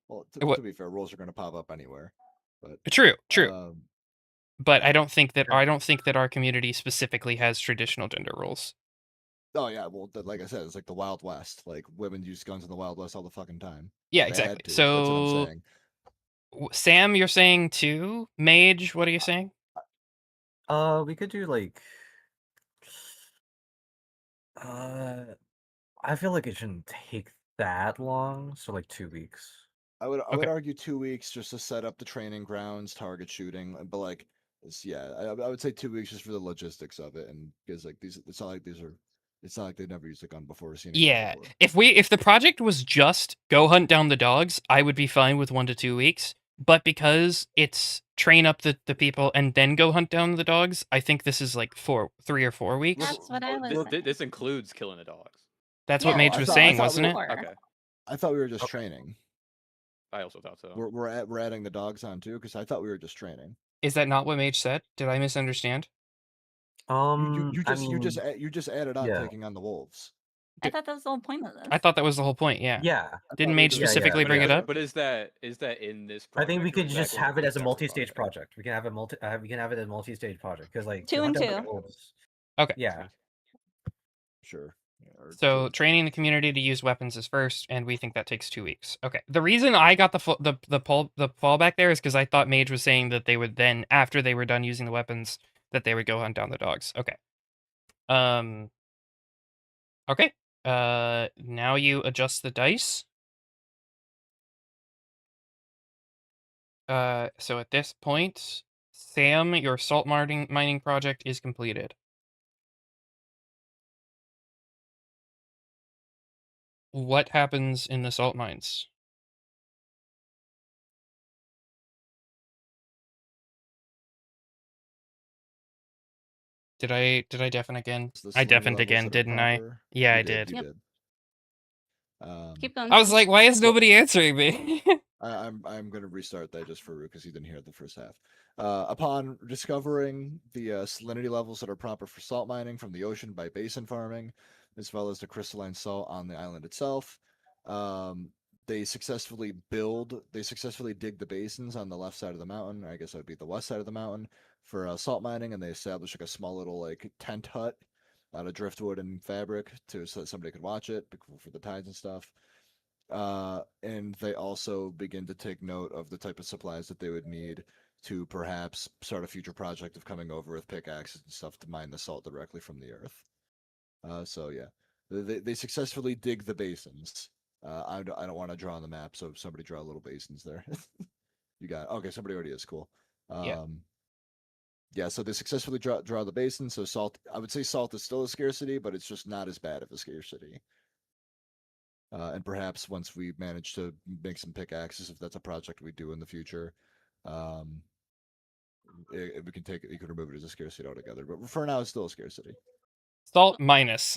What? to be fair, rules are going to pop up anywhere. But True. But yeah. I don't think that our community specifically has traditional gender roles. Oh yeah, well, like I said, it's like the Wild West. Like women use guns in the Wild West all the fucking time. Yeah, They exactly. had to. That's what I'm So, saying. Sam, you're saying two? Mage, what are you saying? We could do like, I feel like it shouldn't take that long. So like 2 weeks. I would Okay. argue 2 weeks just to set up the training grounds, target shooting, but like I would say 2 weeks just for the logistics of it, and because like it's not like they've never used a gun before or seen a gun Yeah, before. if the project was just go hunt down the dogs, I would be fine with 1 to 2 weeks. But because it's train up the people and then go hunt down the dogs, I think this is like 3 or 4 weeks. That's what I was Look, saying. This includes killing the dogs. That's what Yeah, Mage I was thought- I saying, thought we wasn't it? Sure. Okay, I thought we were just Okay. training. I also thought so. We're adding the dogs on too because I thought we were just training. Is that not what Mage said? Did I misunderstand? You I mean, you just added on yeah. taking on the wolves. I thought that was the whole point of this. I thought that was the whole point. Yeah. Yeah. I Didn't thought we were Mage just- specifically yeah, bring it up? But is that in this? I think we project, or could is that just going to have it be as a separate multi-stage project. We can have we can have it as a multi-stage project because like 2 to and hunt down the 2. wolves- Okay. Yeah. Sure. Yeah, or two So and two. training the community to use weapons is first, and we think that takes 2 weeks. Okay. The reason I got the fallback there is because I thought Mage was saying that they would then, after they were done using the weapons, that they would go hunt down the dogs. Okay. Okay. Now you adjust the dice. So at this point, Sam, your salt mining project is completed. What happens in the salt mines? Did I deafen again? The I salinity deafened levels again, that are didn't I? proper. Yeah, You I did. You Yep. did. Keep going. I was Sam. like, why is nobody answering me? I'm going to restart that just for Rue because he didn't hear the first half. Upon discovering the salinity levels that are proper for salt mining from the ocean by basin farming, as well as the crystalline salt on the island itself, they successfully dig the basins on the left side of the mountain. Or I guess that would be the west side of the mountain for salt mining, and they establish like a small little like tent hut out of driftwood and fabric so that somebody could watch it for the tides and stuff. And they also begin to take note of the type of supplies that they would need to perhaps start a future project of coming over with pickaxes and stuff to mine the salt directly from the earth. So yeah, they successfully dig the basins. I don't want to draw on the map, so somebody draw little basins there. You got it. Okay, somebody already is cool. Yeah. Yeah, so they successfully draw the basin. So salt, I would say salt is still a scarcity, but it's just not as bad of a scarcity. And perhaps once we manage to make some pickaxes, if that's a project we do in the future, we can take it. You can remove it as a scarcity altogether. But for now, it's still a scarcity. Salt minus.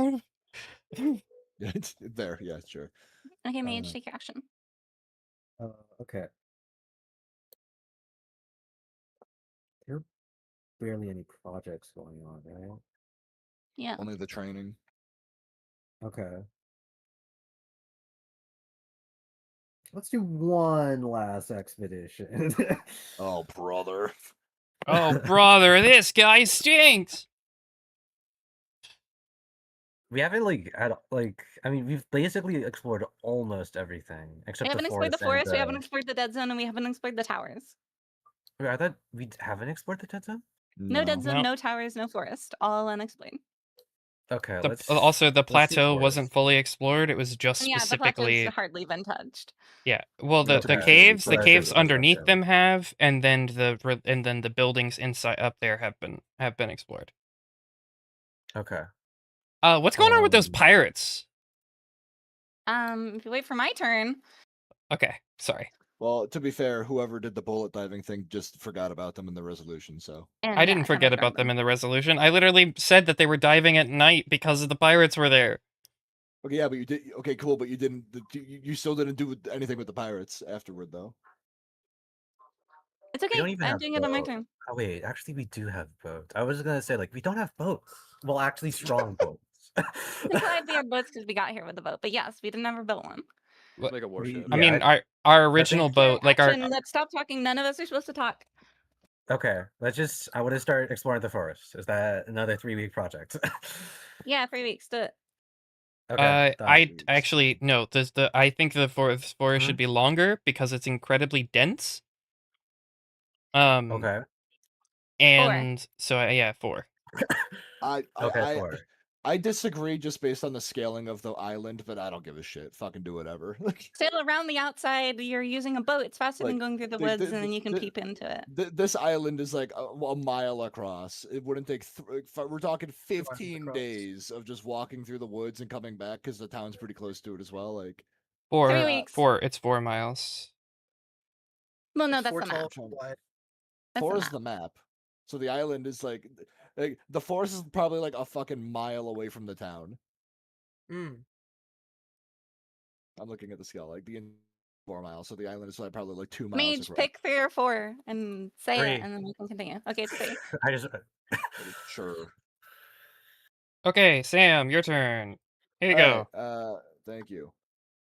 Yeah, it's there. Yeah, sure. Okay, Mage, take your action. Okay. There are barely any projects going on, right? Yeah. Only the training. Okay. Let's do one last expedition. Oh, brother. Oh, brother, this guy stinks. We haven't I mean we've basically explored almost everything We except haven't the explored the forest forest, we haven't explored the dead zone, and we haven't explored the towers. Wait, I thought we haven't explored the dead zone? No dead zone, No. no towers, no forest. All unexplained. Okay, Also, the do plateau wasn't forest. fully explored. It was just And yeah, the plateau's specifically. hardly been touched. Yeah. Well, the Okay. caves, So the that's caves just underneath unexplored. them have, and then the buildings inside up there have been explored. Okay. What's going on with those pirates? If you wait for my turn. Okay, sorry. Well, to be fair, whoever did the bullet diving thing just forgot about them in the resolution, so. And I yeah, didn't kinda forget ignored about them in the resolution. I literally said that they were diving at night because the pirates were there. Okay, yeah, but you did. Okay, cool, but you didn't. You still didn't do anything with the pirates afterward, though. It's We okay. don't even I'm have doing it on my boats. turn. Oh wait, actually we do have boats. I was gonna say we don't have boats. Well, actually strong boats. Implied we had boats because we got here with the boat, but yes, we didn't ever build one. It's like a warship. I mean, our original boat, like our. Action, let's stop talking. None of us are supposed to talk. Okay, I want to start exploring the forest. Is that another 3-week project? Yeah, 3 weeks. Do it. Okay. I actually no. I think the forest should be longer because it's incredibly dense. Okay. And so yeah, 4. Okay, 4. I disagree just based on the scaling of the island, but I don't give a shit. Fucking do whatever. Sail around the outside. You're using a boat. It's faster than going through the woods, and then you can peep into it. This island is like a mile across. It wouldn't take. We're talking 15 days of just walking through the woods and coming back because the town's pretty close to it as well. Like 3 weeks. 4. It's 4 miles. Well, no, that's the map. That's 4 the is map. the map. So the island is like the forest is probably like a fucking mile away from the town. I'm looking at the scale, like the 4 miles. So the island is like probably like 2 miles Mage, across. pick 3 or 4 and say 3. it, and then we can continue. Okay, it's 3. I just Sure. Okay, Sam, your turn. Here you go. Right, thank you.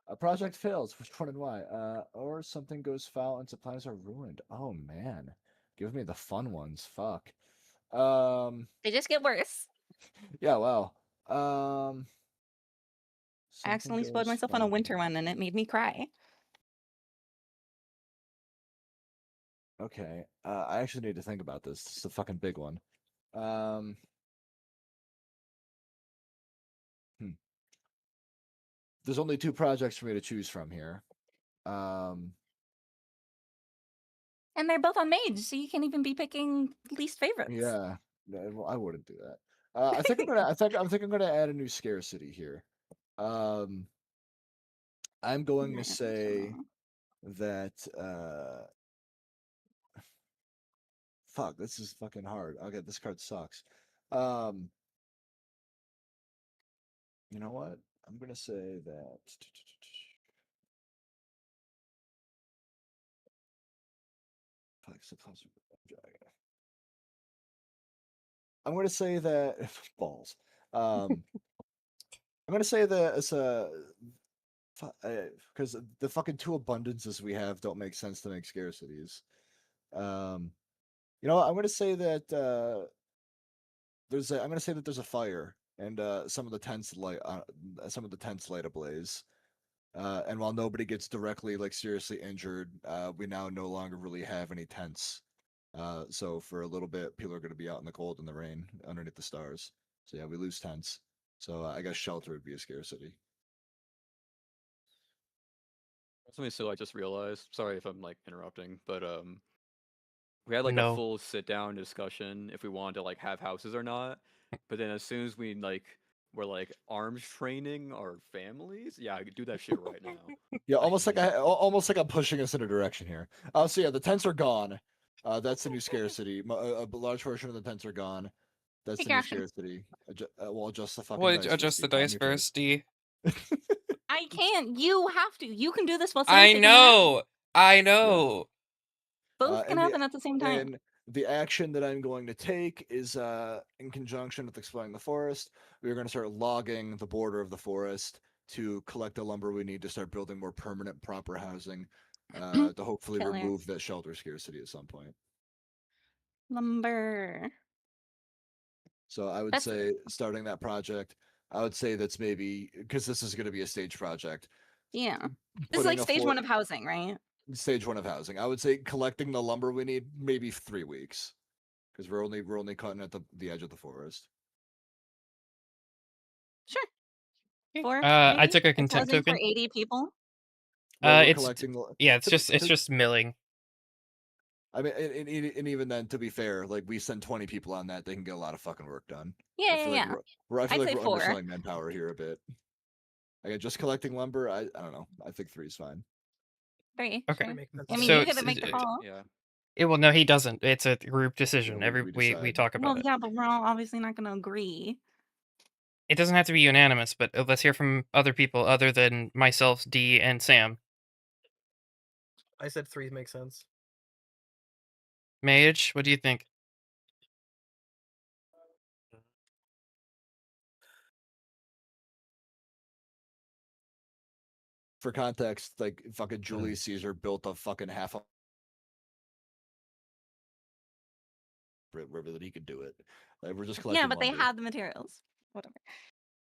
A project fails. Which one and why? Or something goes foul and supplies are ruined. Oh man, give me the fun ones. Fuck. They just get worse. Yeah. Well. I accidentally spoiled myself on a winter one, and it made me cry. Okay. I actually need to think about this. This is a fucking big one. There's only 2 projects for me to choose from here. And they're both on Mage, so you can't even be picking least favorites. Yeah. Well, I wouldn't do that. I think I'm gonna. I think I'm gonna add a new scarcity here. I'm going to say that. Fuck, this is fucking hard. Okay, this card sucks. You know what? I'm gonna say that. I'm gonna say that balls. I'm gonna say that it's a because the fucking 2 abundances we have don't make sense to make scarcities. You know what? I'm gonna say that I'm gonna say that there's a fire and some of the tents light ablaze. And while nobody gets directly like seriously injured, we now no longer really have any tents. So for a little bit, people are going to be out in the cold and the rain underneath the stars. So yeah, we lose tents. So I guess shelter would be a scarcity. Something silly I just realized. Sorry if I'm like interrupting, but we had like a No. full sit down discussion if we wanted to like have houses or not. But then as soon as we like were like arms training our families, yeah, I could do that shit right now. Yeah, almost almost like I'm pushing us in a direction here. So yeah, the tents are gone. That's the new scarcity. A large portion of the tents are gone. That's Hey, the new Gotcha. scarcity. Well, adjust the fucking Well, dice. adjust the Steve. Calm dice your tits. first, D. I can't. You have to. You can do this while Sam's I taking a nap. know. I know. Both can and happen at the same time. And the action that I'm going to take is in conjunction with exploring the forest. We're going to start logging the border of the forest to collect the lumber we need to start building more permanent, proper housing to hopefully Killer. remove that shelter scarcity at some point. Lumber. So I would That's- say starting that project, I would say that's maybe because this is going to be a stage project. Yeah. This is like stage 1 of housing, right? Stage 1 of housing. I would say collecting the lumber we need maybe 3 weeks because we're only cutting at the edge of the forest. Sure. 4. I maybe? took a Like content housing for token. 80 people. Where we're It's collecting. it's just milling. I mean, and even then, to be fair, like we send 20 people on that, they can get a lot of fucking work done. Yeah, I feel yeah, like yeah. I feel I'd like say we're 4. underselling manpower here a bit. Again, just collecting lumber, I don't know. I think 3 is fine. 3. Okay. Sure. Make sense. I mean, So you get to make the call. Yeah. Well, no, he doesn't. It's a group decision. Yeah, we we decide. talk about Well, it. yeah, but we're all obviously not going to agree. It doesn't have to be unanimous, but let's hear from other people other than myself, D, and Sam. I said 3 makes sense. Mage, what do you think? For context, like fucking Julius Caesar built a fucking half a river that he could do it. Like we're just collecting. Yeah, but they lumber. had the materials. Whatever.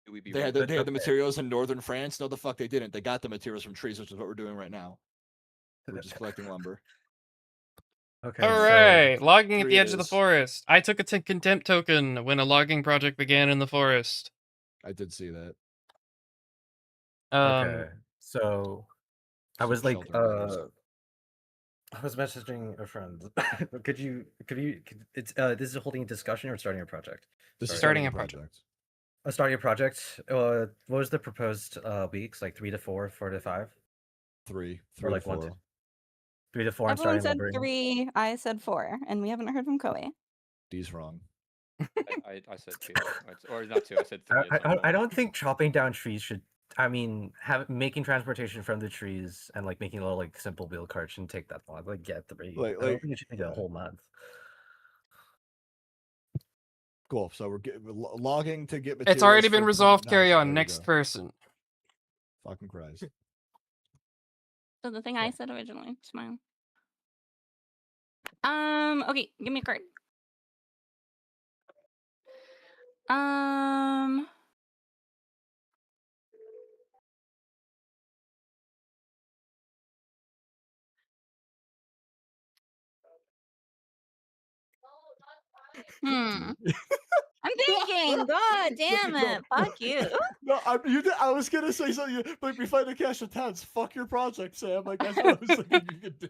Do we be They had right? the materials in northern France. No, the fuck they didn't. They got the materials from trees, which is what we're doing right now. We're just collecting lumber. Okay. All right, logging at 3 the it edge of the is. forest. I took a contempt token when a logging project began in the forest. I did see that. Okay. So I was like, shelter matters. I was messaging a friend. It's this is holding a discussion or starting a project? This is Starting starting a a project. Starting a project. What was the proposed weeks? Like 3 to 4, 4 to 5, 3 or like to 1 4. to 3 to 4. And Everyone starting said lumbering. 3. I said 4. And we haven't heard from Koei. D's wrong. I said 2. Or not 2, I said 3. I don't think chopping down trees should. I mean, making transportation from the trees and like making a little like simple wheel cart shouldn't take that long. Like get 3. I don't think it should take a whole month. Cool. So we're logging to get materials. It's already been for resolved. permanent Carry housing. on. There we Next go. person. Fucking Christ. So the thing I said originally. Smile. Okay, give me a card. I'm thinking. God damn it. Fuck you. No, I was gonna say something, but we find a cache of tents. Fuck your project, Sam. Like that's what I was thinking you could do.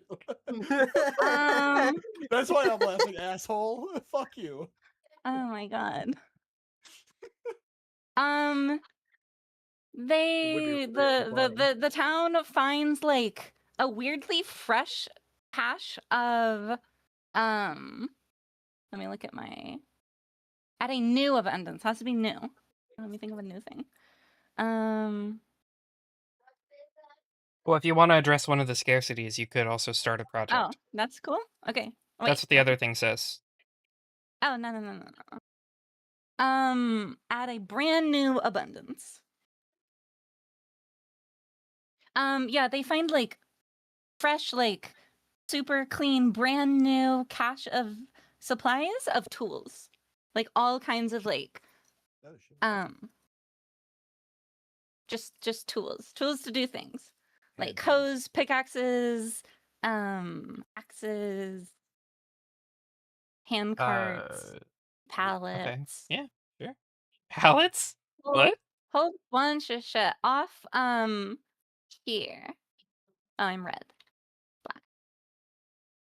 That's why I'm laughing, asshole. Fuck you. Oh my god. The town finds like a weirdly fresh cache of let me look at my at a new abundance. Has to be new. Let me think of a new thing. Well, if you want to address one of the scarcities, you could also start a project. Oh, that's cool. Okay. Wait, That's what the other thing says. Oh, no. Add a brand new abundance. Yeah, they find like fresh, like super clean, brand new cache of supplies of tools. Like all kinds of like Oh, shit. Just tools to do things like Hand hoes, pickaxes, axes, hand carts, Okay. pallets, Yeah. Sure. Pallets? whole, What? whole bunch of shit off here. Oh, I'm red. Black.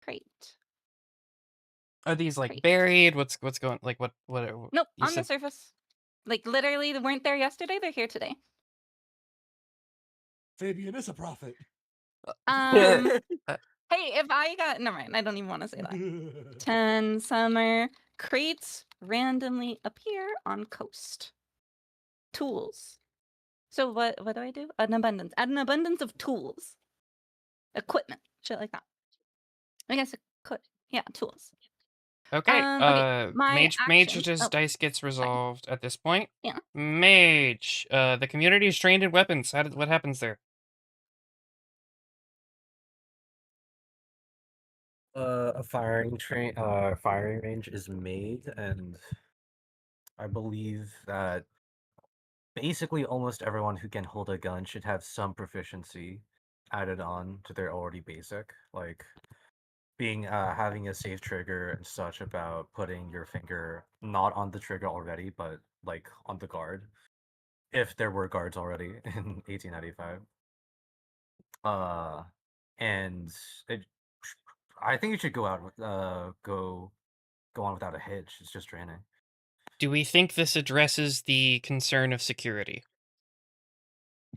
Crate. Are these like Crate. buried? What's going? Like what? Nope, You on the said surface. Like literally, they weren't there yesterday. They're here today. Fabian is a prophet. Um, Uh, hey, if I got never mind, I don't even want to say that. 10 summer crates randomly appear on coast. Tools. So what do I do? An abundance. Add an abundance of tools. Equipment. Shit like that. I guess it could. Yeah, tools. Okay. Okay. My action. Mage's Oh, dice gets resolved at this point. Yeah. Mage. The community is trained in weapons. What happens there? A firing range is made, and I believe that basically almost everyone who can hold a gun should have some proficiency added on to their already basic, like being having a safe trigger and such about putting your finger not on the trigger already, but like on the guard, if there were guards already in 1895. And it, I think you should go out with go on without a hitch. It's just draining. Do we think this addresses the concern of security?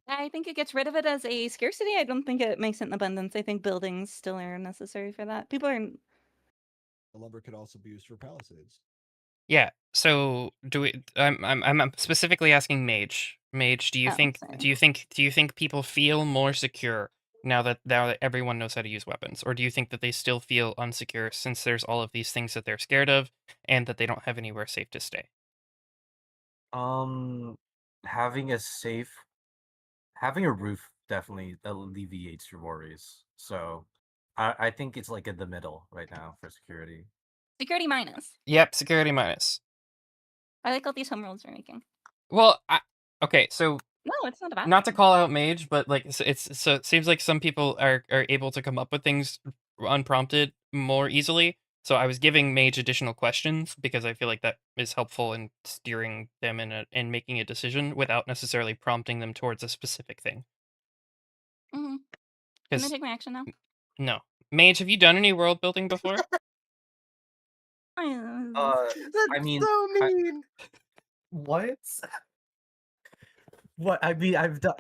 I think it gets rid of it as a scarcity. I don't think it makes it an abundance. I think buildings still are necessary for that. People are. The lumber could also be used for palisades. Yeah. So do we? I'm specifically asking Mage. Mage, do you Oh, think? sorry. Do you think people feel more secure now that everyone knows how to use weapons, or do you think that they still feel unsecure since there's all of these things that they're scared of, and that they don't have anywhere safe to stay? Having having a roof definitely alleviates your worries. So I think it's like in the middle right now for security. Security minus. Yep. Security minus. I like all these home rules we're making. Well, okay. So No, it's not a bad not to thing. call out Mage, but like so it seems like some people are able to come up with things unprompted more easily. So I was giving Mage additional questions because I feel like that is helpful in steering them in making a decision without necessarily prompting them towards a specific thing. Mm-hmm. Can I Because take my action now? no, Mage, have you done any world building before? That's I mean, so mean. what? What I mean, I've done.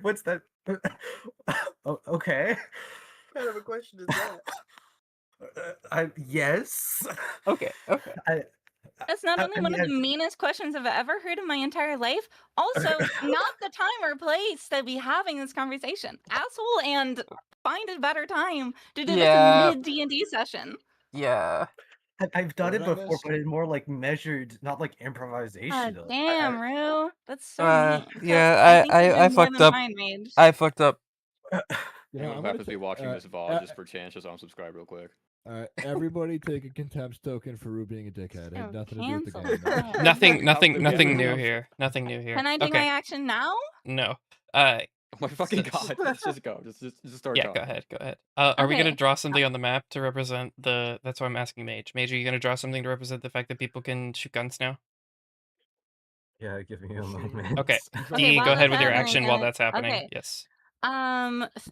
What's that? Okay. What kind of a question is that? Yes. Okay. That's not only one of I've- the meanest questions I've ever heard in my entire life. Also, not the time or place to be having this conversation, asshole. And find a better time to do this Yeah. in mid D&D session. Yeah. I've done What it did I before, miss? but in more like measured, not like improvisation. Damn, Rue. That's so mean. 'Cause yeah, think you're I doing more fucked than up. fine, Mage. I fucked up. Anyone who happens to be watching this VOD just for chance, just unsubscribe real quick. Everybody take a contempt token for Rue being a dickhead. It had Oh, nothing to do with the cancel. game. Oh. Nothing Yeah. new here. Nothing new here. Can I take Okay. my action now? No. Oh my fucking So- god! Let's just go. Just start Yeah, going. go ahead. Are we gonna Okay. draw something on the map to represent the? That's why I'm asking Mage. Mage, are you gonna draw something to represent the fact that people can shoot guns now? Yeah, give me a Sure. moment. Okay. Okay, D, while go ahead that's with your happening, action while that's happening. okay. Yes.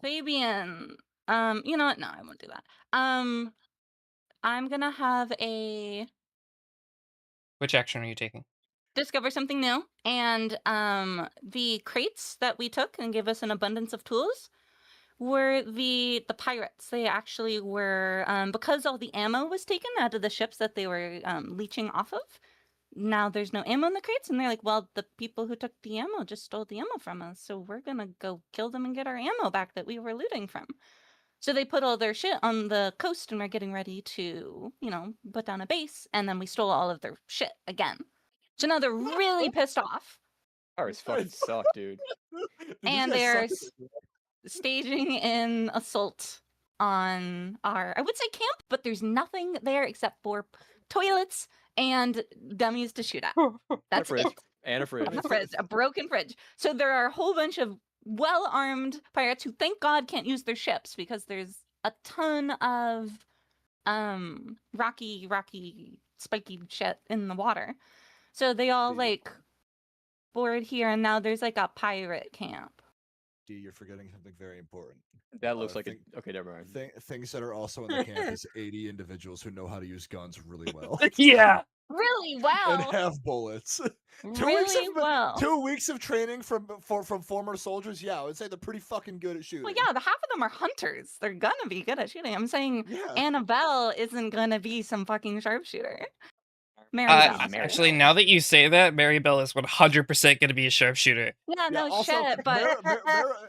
Fabian. You know what? No, I won't do that. I'm gonna have a Which action are you taking? discover something new, and the crates that we took and give us an abundance of tools were the pirates. They actually were because all the ammo was taken out of the ships that they were leeching off of. Now there's no ammo in the crates, and they're like, well, the people who took the ammo just stole the ammo from us, so we're gonna go kill them and get our ammo back that we were looting from. So they put all their shit on the coast and we're getting ready to, put down a base, and then we stole all of their shit again. So now they're really pissed off. Pirates fucking suck, dude. And they're staging an assault on our, I would say camp, but there's nothing there except for toilets and dummies to shoot at. And a That's fridge. it. And a fridge. A fridge, a broken fridge. So there are a whole bunch of well-armed pirates who, thank God, can't use their ships because there's a ton of rocky, spiky shit in the water. So they all D. like board here, and now there's like a pirate camp. D, you're forgetting something very important. That looks like thing- it. Okay, never mind. Things that are also in the camp is 80 individuals who know how to use guns really well. Yeah. Really And well. have bullets. Really well. 2 weeks of training from former soldiers. Yeah, I would say they're pretty fucking good at shooting. Well, yeah, the half of them are hunters. They're gonna be good at shooting. I'm saying Yeah. Annabelle isn't gonna be some fucking sharpshooter. Maribel. Actually, now that you say that, Maribel is 100% going to be a sharpshooter. Yeah, no also, shit, but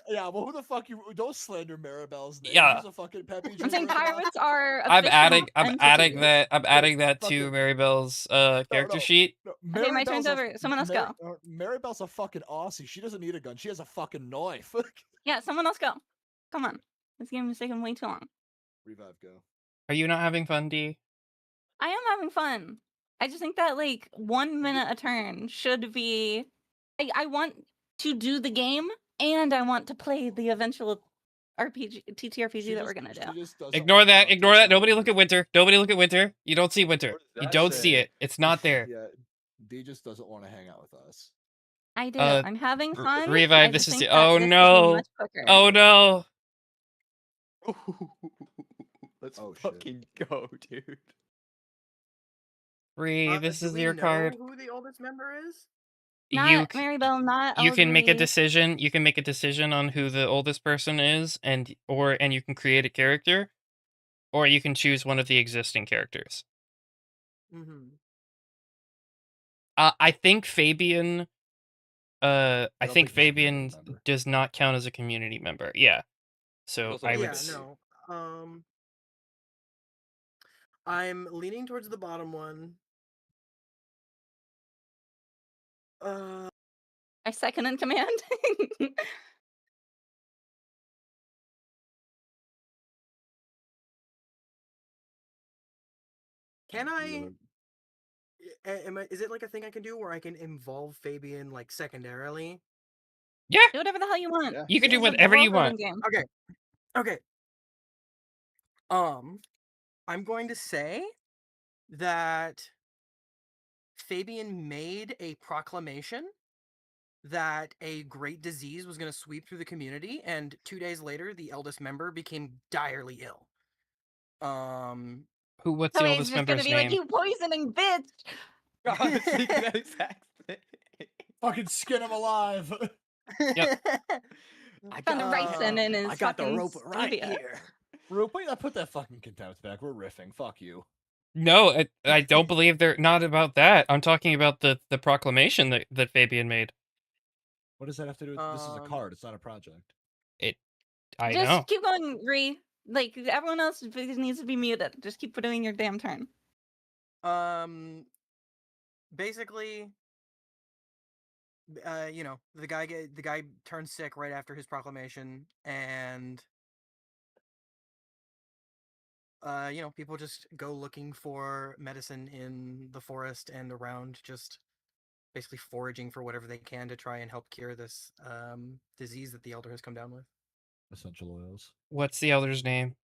yeah, well, who the fuck you? Don't slander Maribel's name. Yeah. She's a fucking peppy. I'm saying pirates are. I'm adding entities. I'm adding that to fucking- Maribel's character no. sheet. No, Okay, my turn's Maribel's over. Someone else go. Maribel's a fucking Aussie. She doesn't need a gun. She has a fucking knife. Yeah, someone else go. Come on. This game is taking way too long. Revive, go. Are you not having fun, D? I am having fun. I just think that like 1 minute a turn should be. I want to do the game and I want to play the eventual TTRPG that we're gonna do. Ignore that. Ignore that. Nobody look at Winter. Nobody look at Winter. You don't see Winter. What does You that don't see say? it. It's not there. Yeah, D just doesn't want to hang out with us. I do. Uh, I'm having fun. Revive, I this just is think the- that oh, this would be no. much quicker. Oh no. Let's Oh, shit. fucking go, dude. Bree, this Do is we your know card. who the oldest member is? Not You Maribel, not you can make a LG. decision. You can make a decision on who the oldest person is, and you can create a character, or you can choose one of the existing characters. Mm-hmm. I think Fabian. I don't think think he's a community Fabian member. does not count as a community member. Yeah. So Also I Yeah, would. Yeah, s- no. I'm leaning towards the bottom one. I second in command. Can You I? know, Is it like a thing I can do where I can involve Fabian like secondarily? Do whatever the hell you want. Yeah. You can do This is a whatever you world-building want. game. Okay. I'm going to say that Fabian made a proclamation that a great disease was going to sweep through the community, and 2 days later, the eldest member became direly ill. What's So the he's oldest just gonna member's be like, name? you poisoning bitch. I was thinking that exact thing. fucking skin him alive. Yep. I Found got a ricin in his I got the fucking rope right studio. here. Rope, wait, I put that fucking contempt back. We're riffing. Fuck you. No, I don't believe they're not about that. I'm talking about the proclamation that Fabian made. What does that have to do with this? Is a card. It's not a project. I Just know. keep going, Ree. Like everyone else needs to be muted. Just keep doing your damn turn. Basically, the guy turned sick right after his proclamation, and people just go looking for medicine in the forest and around, just basically foraging for whatever they can to try and help cure this disease that the elder has come down with. Essential oils. What's the elder's name?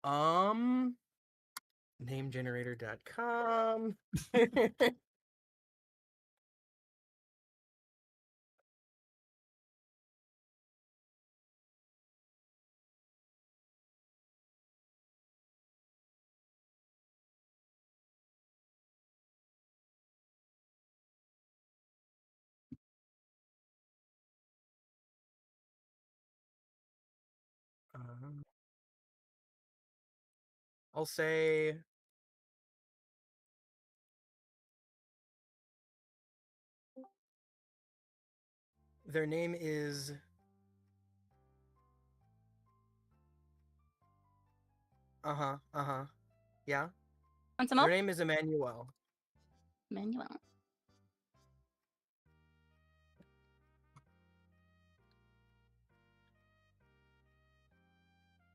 Namegenerator.com. I'll say their name is yeah. Want some Their milk? name is Emmanuel. Manuel.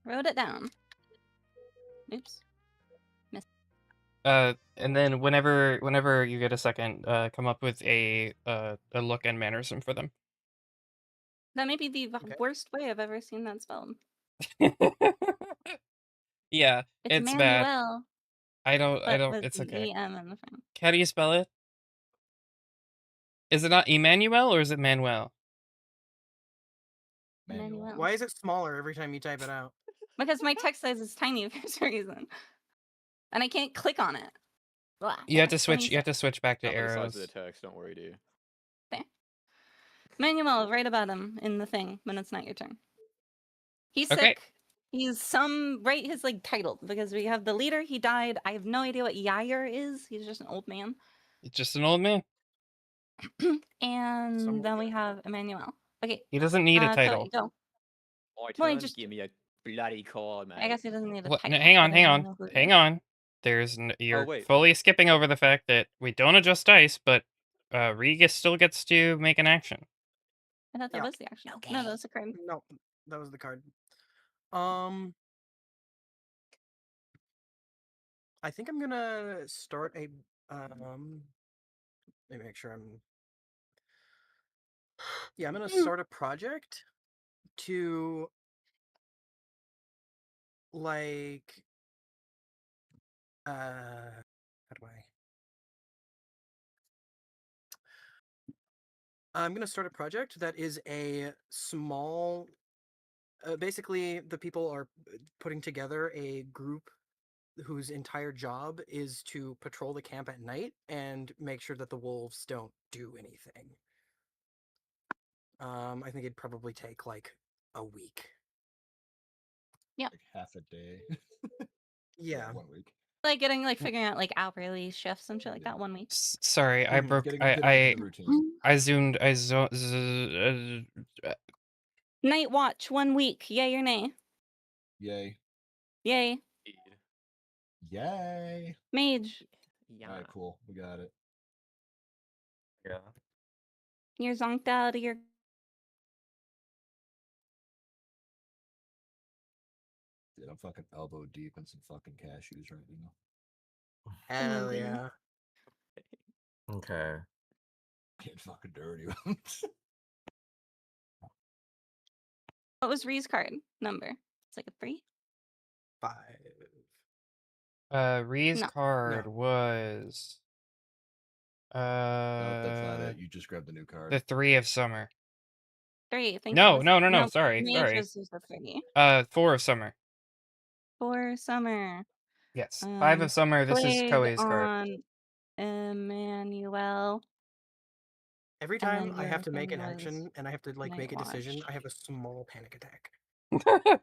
Wrote it down. Oops. And then whenever you get a second, come up with a look and mannerism for them. That may be the Okay. worst way I've ever seen that spelled. Yeah, It's it's bad. Manuel, I but don't. with It's an okay. EM in the front. How do you spell it? Is it not Emmanuel or is it Manuel? Manuel. Why is it smaller every time you type it out? Because my text size is tiny for some reason, and I can't click on it. Blah, You have yeah, to switch. You have to 26. switch back to Not by the size arrows. of the text. Don't worry, dude. Manuel, write about him in the thing when it's not your turn. He's Okay. sick. He's write his like title because we have the leader. He died. I have no idea what Yair is. He's just an old man. It's just an old man. And Someone then we get have Emmanuel. Okay, He doesn't need a Cody, title. go. My Well, I turn. just- Give me a bloody call, mate. I guess he doesn't need a What? title. No, hang on, but I hang don't on, know who he hang is. on. You're wait. fully skipping over the fact that we don't adjust dice, but Regus still gets to make an action. I thought that Yeah. was the action. No, that was the card. No, that was the card. I think I'm gonna start a let me make sure I'm I'm gonna start a project to like how do I'm gonna start a project that is a small basically the people are putting together a group whose entire job is to patrol the camp at night and make sure that the wolves don't do anything. I think it'd probably take like a week. Yeah. Like half a day. Yeah. 1 week. Like figuring out like hourly shifts and shit like that 1 week. Sorry, I broke. Getting into the routine. I zoomed. Night watch 1 week. Yay or nay? Yay. Yay. Yay. Mage. Yeah. Alright, cool. We got it. Yeah. You're zonked out of your. Dude, I'm fucking elbow deep in some fucking cashews right now. Hell Indeed. yeah. Okay. Getting fucking dirty. What was Ree's card number? It's like a 3. 5. Ree's No. card No. was No, that's not it. You just grabbed the new card. the 3 of summer. 3. I think. No, it was- no. Sorry, Mage sorry. was just a 3. 4 of summer. For summer. Yes, 5 of summer. This is Plague Koei's card. on Emmanuel. Every And time then I have your to make thing an was action and I have to like Night make a decision, Watch. I have a small panic attack.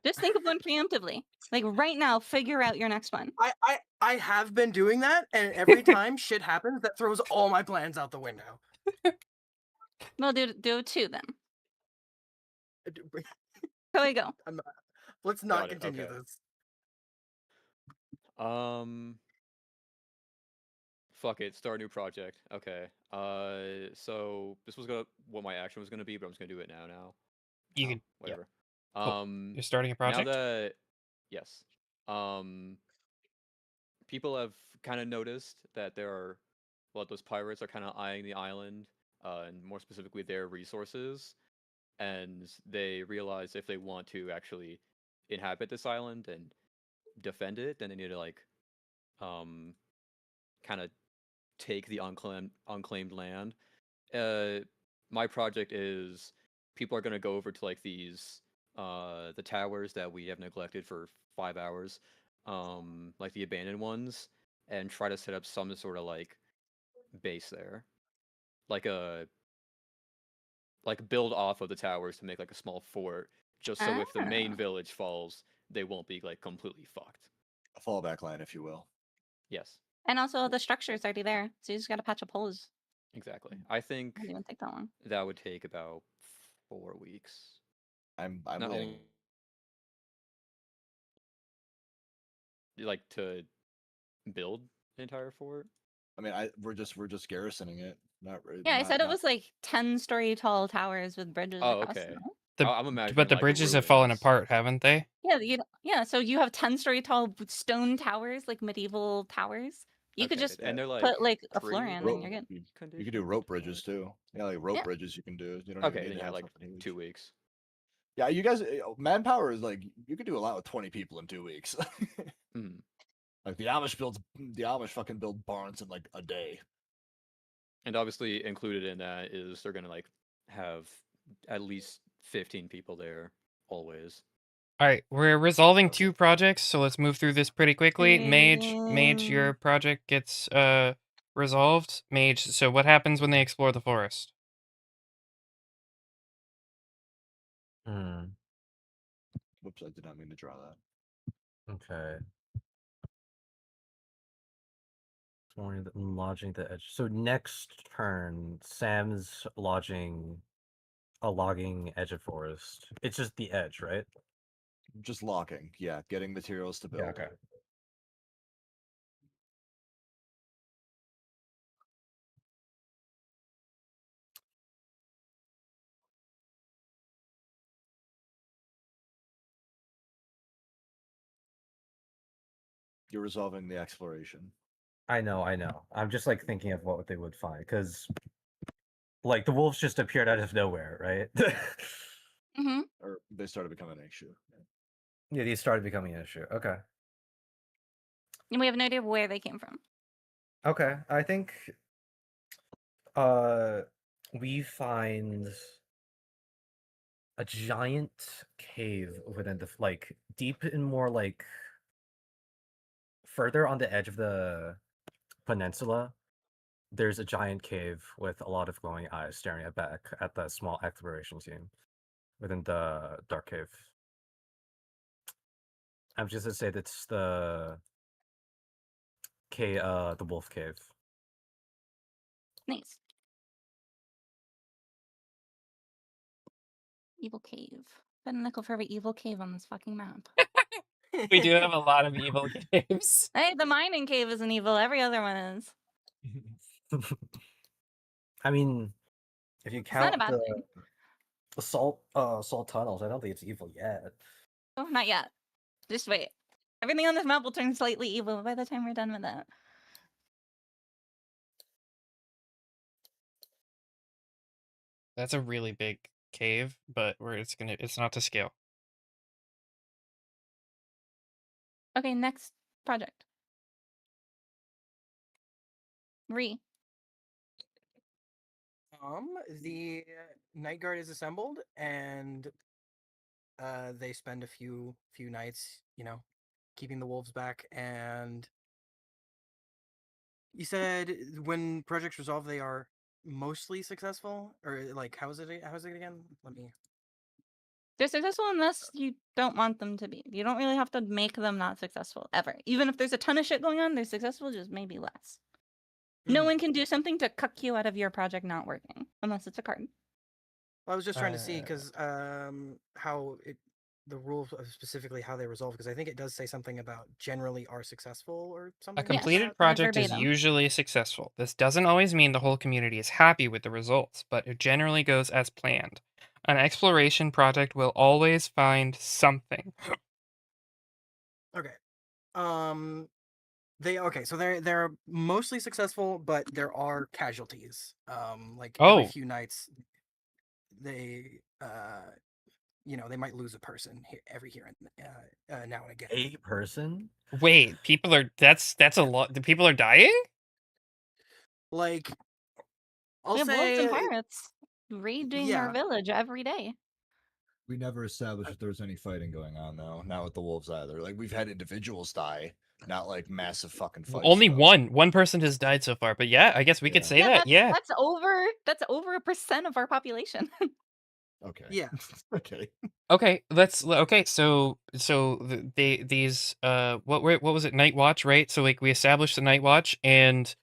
Just think of one preemptively. Like right now, figure out your next one. I have been doing that, and every time shit happens, that throws all my plans out the window. Well, do 2 then. There we go. Let's not Got it, continue okay. this. Fuck it. Start a new project. Okay. So this was what my action was gonna be, but I'm just gonna do it now. You can. Whatever. Cool. You're starting a Now project. that yes, people have kind of noticed that those pirates are kind of eyeing the island, and more specifically their resources, and they realize if they want to actually inhabit this island and defend it, then they need to like, kind of take the unclaimed land. My project is people are gonna go over to like these the towers that we have neglected for 5 hours, like the abandoned ones, and try to set up some sort of like base there, like build off of the towers to make like a small fort, just so if the main Ah. village falls, they won't be like completely fucked. A fallback line, if you will. Yes, And also the structure is already there, so you just gotta patch up holes. exactly. I think It won't even take that long. that would take about 4 weeks. I'm Not willing. getting like to build the entire fort. I mean, we're just garrisoning it. Not really. Yeah, I said it was like 10-story tall towers with bridges Oh, across okay. them. I'm imagining, But the like, bridges have fallen ruins. apart, haven't they? Yeah, so you have 10-story tall stone towers, like medieval towers You could Okay, just and they're like put like a pre floor in, and Rope, you're good. you could do conditions rope or- bridges too. Yeah, like rope Yeah. bridges you can do. You don't even Okay, need then to yeah, have like something huge. 2 weeks. Yeah, you guys, manpower is like you could do a lot with 20 people in 2 weeks. Hmm. Like the Amish fucking build barns in like a day. And obviously included in that is they're gonna like have at least 15 people there always. All right, we're resolving 2 projects, so let's move through this pretty quickly. Mage, your project gets resolved. Mage, so what happens when they explore the forest? Hmm. Whoops, I did not mean to draw that. Okay. Lodging the edge. So next turn, Sam's logging edge of forest. It's just the edge, right? Just locking, yeah, getting materials to build. okay. You're resolving the exploration. I know. I'm just like thinking of what they would find because, like, the wolves just appeared out of nowhere, right? Mm-hmm. Or they started becoming an issue. Yeah, these started becoming an issue. Okay. And we have no idea where they came from. Okay. I think we find a giant cave within the like deep and more like further on the edge of the peninsula. There's a giant cave with a lot of glowing eyes staring back at the small exploration team within the dark cave. I'm just gonna say that's the the wolf cave. Nice. Evil cave. Put a nickel for every evil cave on this fucking map. We do have a lot of evil caves. Hey, the mining cave isn't evil. Every other one is. I mean, if you It's not a count bad thing. the salt tunnels, I don't think it's evil yet. Oh, not yet. Just wait. Everything on this map will turn slightly evil by the time we're done with that. That's a really big cave, but it's not to scale. Okay, next project. Re. The night guard is assembled, and they spend a few nights, keeping the wolves back. And you said when projects resolve, they are mostly successful, or like how is it again? Let me. They're successful unless you don't want them to be. You don't really have to make them not successful, ever. Even if there's a ton of shit going on, they're successful, just maybe less. No Mhm. one can do something to cuck you out of your project not working, unless it's a card. I was just trying to see because how the rules of specifically how they resolve, because I think it does say something about generally are successful or something. A like completed that. project is verbatim. usually successful. This doesn't always mean the whole community is happy with the results, but it generally goes as planned. An exploration project will always find something. Okay. So they're mostly successful, but there are casualties. Like every Oh, few nights, they they might lose a person every here and now and again. A person? wait, that's a lot. The people are dying? Like I'll We have wolves and say, pirates raiding our yeah, village every day. We never established if there was any fighting going on though. Not with the wolves either. Like we've had individuals die, not like massive fucking fights. Only though. one person has died so far, but yeah, I guess we could Yeah. say that. Yeah. That's over 1% of our population. Okay. yeah. Okay. Okay, so these what was it, night watch, right? So like we established the night watch, and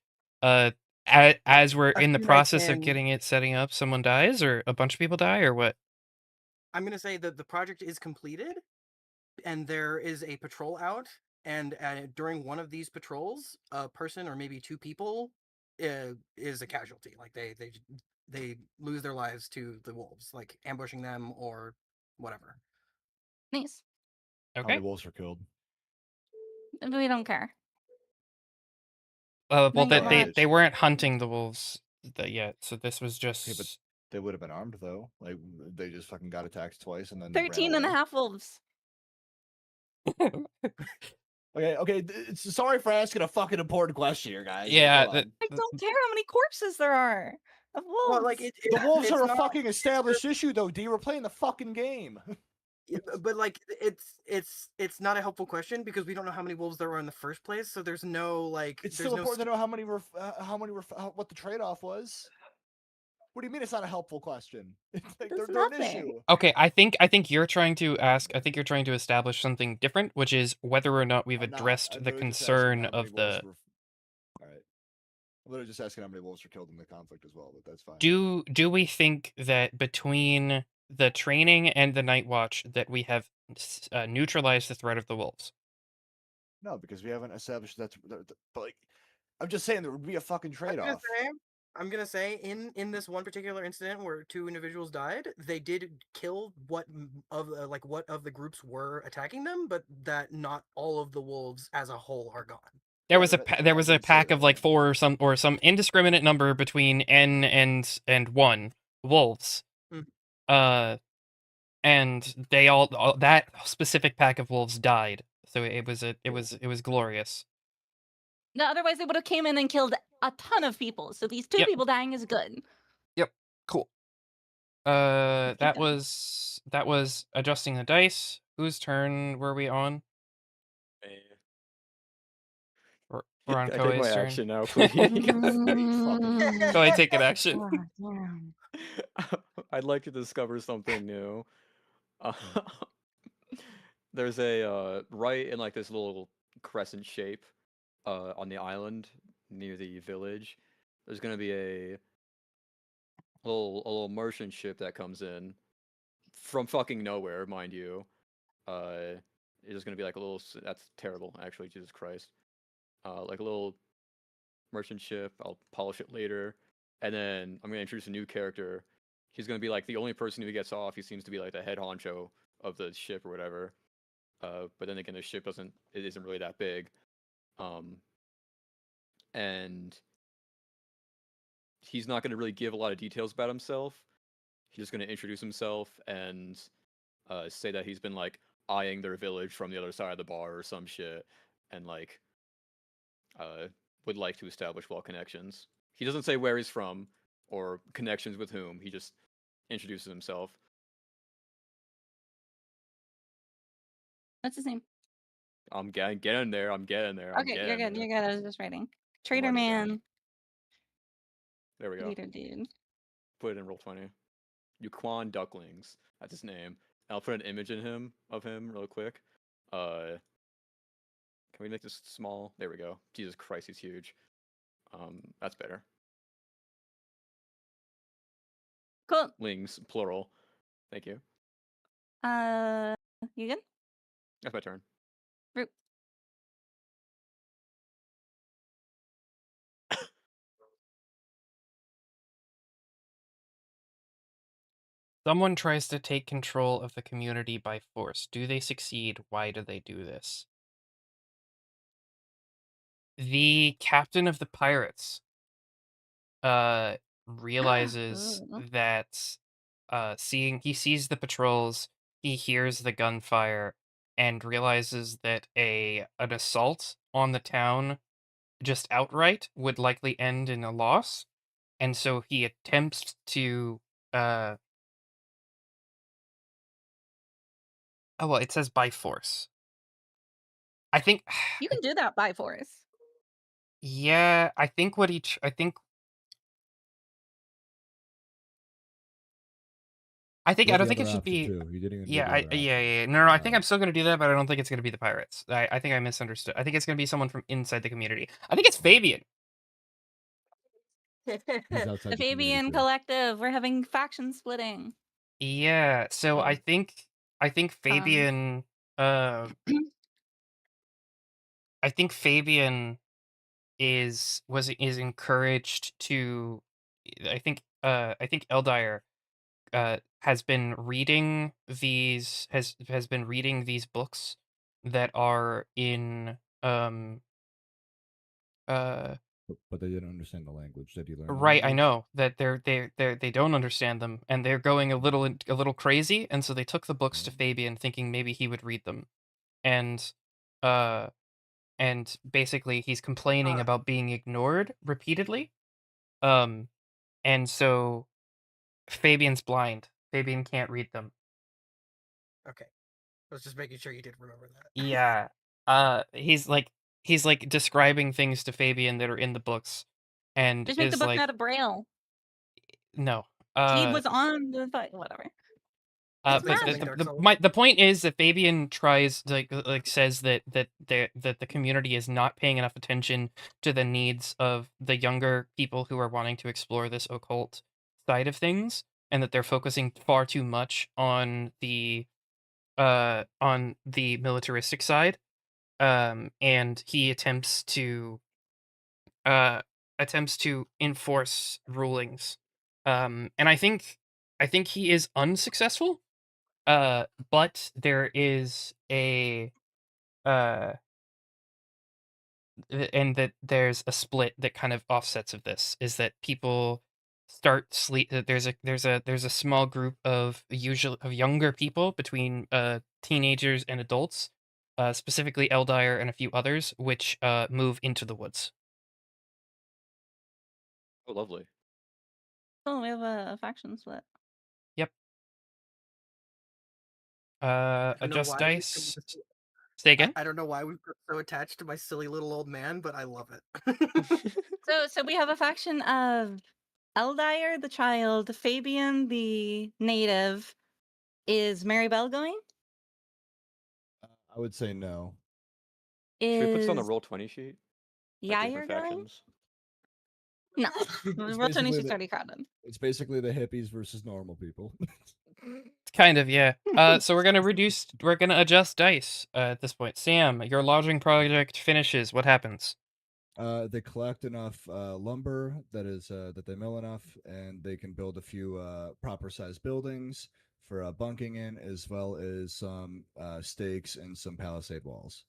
as we're A in the few nights process of in, getting it setting up, someone dies or a bunch of people die or what? I'm gonna say that the project is completed, and there is a patrol out, and during one of these patrols, a person or maybe two people is a casualty. Like they lose their lives to the wolves, like ambushing them or whatever. Nice. How many Okay. wolves were killed? We don't care. well, Nightwatch. they weren't hunting the wolves yet, so this was Okay, but just. they would have been armed though. Like they just fucking got attacked twice and then 13 ran and a away. half wolves. Okay. Sorry for asking a fucking important question here, guys. Yeah, Come on. I don't care how many corpses there are of wolves. Well, like The wolves it's are a not, fucking established issue, though. D, we're playing the fucking game. but like it's not a helpful question because we don't know how many wolves there were in the first place. So there's no like. It's there's still no important to know how many were what the trade off was. What do you mean it's not a helpful question? It's like There's they're an nothing. issue. Okay, I think you're trying to ask. I think you're trying to establish something different, which is whether or not we've I'm not. addressed I'm the literally just asking concern how many of wolves the. were. All right. I'm literally just asking how many wolves were killed in the conflict as well, but that's fine. Do we think that between the training and the night watch that we have neutralized the threat of the wolves? No, because we haven't established that's. But like, I'm just saying there would be a fucking trade off. I'm gonna say in this one particular incident where 2 individuals died, they did kill what of the groups were attacking them, but that not all of the wolves as a whole are gone. There Yeah, was a there was a pack of like 4 or some indiscriminate number between n and 1 wolves. Mm. And they all that specific pack of wolves died. So it was glorious. No, otherwise they would have came in and killed a ton of people. So these 2 Yep. people dying is good. Yep. Cool. Keep That going. was adjusting the dice. Whose turn were we on? We're on Can I take my Koei's turn. action now, please? Koei, take an action. I'd like to discover something new. Uh, there's a right in like this little crescent shape on the island near the village. There's gonna be a little merchant ship that comes in from fucking nowhere, mind you. It's just gonna be like a little. That's terrible, actually. Jesus Christ. Like a little merchant ship. I'll polish it later, and then I'm gonna introduce a new character. He's gonna be like the only person who gets off. He seems to be like the head honcho of the ship or whatever. But then again, the ship isn't really that big. And he's not gonna really give a lot of details about himself. He's just gonna introduce himself and say that he's been like eyeing their village from the other side of the bar or some shit, and like would like to establish well connections. He doesn't say where he's from or connections with whom. He just introduces himself. What's his name? I'm getting there. I'm getting there. I'm Okay, getting you're good. there. You're good. I was just writing. Trader writing it down. man. There we go. Leader dude. Put it in Roll20. Yuquan Ducklings. That's his name. And I'll put an image of him real quick. Can we make this small? There we go. Jesus Christ, he's huge. That's better. Cool. Lings, plural. Thank you. You good? That's my turn. Root. Someone tries to take control of the community by force. Do they succeed? Why do they do this? The captain of the pirates realizes Ooh. that he sees the patrols, he hears the gunfire, and realizes that an assault on the town just outright would likely end in a loss. And so he attempts to oh well, it says by force. I think You can do that by force. yeah, I think what he I think I You don't had the think it other should option, be too. You didn't even do yeah, the I other yeah, option. yeah. No, I think I'm still gonna do that, but I don't think it's gonna be the pirates. I think I misunderstood. I think it's gonna be someone from inside the community. I think it's Fabian. He's outside The the community, Fabian too. Collective. We're having faction splitting. Yeah, so Cool. I think Fabian I think Fabian is encouraged to I think Eldire has been reading has been reading these books that are in uh But they didn't understand the language. Did you learn the Right, I language? know that they don't understand them, and they're going a little crazy, and so they took the books to Fabian, thinking maybe he would read them, and uh, and basically he's complaining Uh, about being ignored repeatedly, um, and so Fabian's blind. Fabian can't read them. okay. I was just making sure you did remember that. Yeah, he's like describing things to Fabian that are in the books, and Just make the is book like, out of braille. no, He was on the whatever. Let's make It's but something Dark Souls. the point is that Fabian tries to, like says that the community is not paying enough attention to the needs of the younger people who are wanting to explore this occult side of things, and that they're focusing far too much on the militaristic side. And he uh attempts to enforce rulings. And I think he is unsuccessful. But there is uh and that there's a split that kind of offsets of this, is that people start sleep that there's a small group of younger people between teenagers and adults, specifically Eldire and a few others, which move into the woods. Oh, lovely. Oh, we have a faction split. Yep. I don't know Adjust why dice. Say again. I don't know why we've got so attached to my silly little old man, but I love it. So we have a faction of Eldire, the child, Fabian, the native. Is Maribel going? I would say no. Should we put this on the Is roll 20 sheet? Like the Yair different going? factions? No. It's Roll 20 basically she's the, already crowded. it's basically the hippies versus normal people. Kind of, yeah. So we're gonna adjust dice at this point. Sam, your lodging project finishes. What happens? They collect enough lumber that they mill enough, and they can build a few proper sized buildings for bunking in, as well as some stakes and some palisade walls.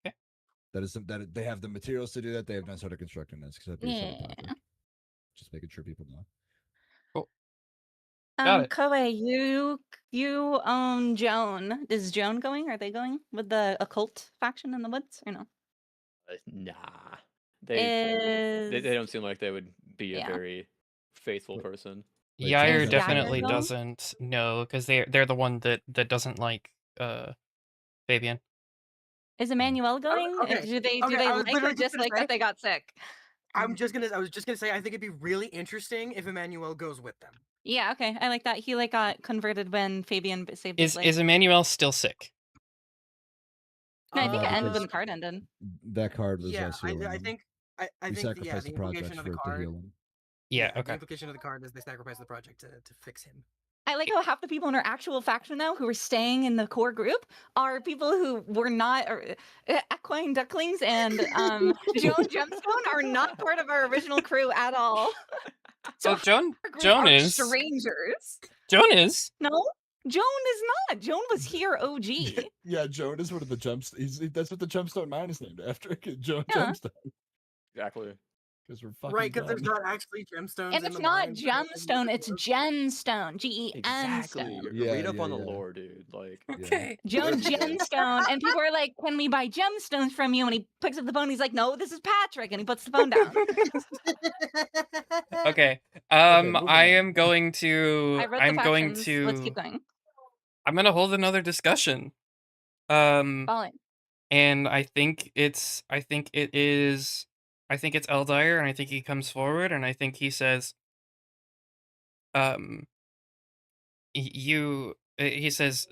Okay. That they have the materials to do that. They have not started constructing this because that'd be a separate Yeah. project. Just making sure people know. Got it. Koei, you own Joan. Is Joan going? Are they going with the occult faction in the woods or no? Nah. They Is don't seem like they would be a Yeah. very faithful Wait. person. Wait, Yair Is Yair definitely going? doesn't know, because they're the one that doesn't like Fabian. Is Emmanuel going? okay, Do they okay, I was like or literally just gonna dislike say- that they got sick? I was just gonna say I think it'd be really interesting if Emmanuel goes with them. Yeah, okay. I like that. He got converted when Fabian saved his Is life. is Emmanuel still sick? No, I think it ended because- when the card ended. That card was Yeah, healing I him. think I We think the sacrificed the implication project of the for it to card. heal him. Yeah. The Okay. implication of the card is they sacrifice the project to fix him. I like how half the people in our actual faction now who are staying in the core group are people who were not equine ducklings and Joan Gemstone are not part of our original crew at all. So Joan our group Joan are is strangers. Joan is. No, Joan is not. Joan was here OG. Yeah, Joan is one of the gemstones. That's what the gemstone mine is named after. Joan Yeah. Gemstone. Exactly. Because we're fucking Right, because there's dumb. not actually gemstones. And in it's the not mines. gemstone, it's genstone. GEN Exactly. stone. Yeah, Read up yeah, on the yeah. lore, dude. Like, Okay. Joan Gemstone. And people are like, can we buy gemstones from you? And he picks up the phone. He's like, no, this is Patrick. And he puts the phone down. Okay. moving I on. am going to. I read I'm the going factions. to. Let's keep going. I'm gonna hold another discussion. Falling. And I think it's Eldire, and I think he comes forward, and I think he says, he says,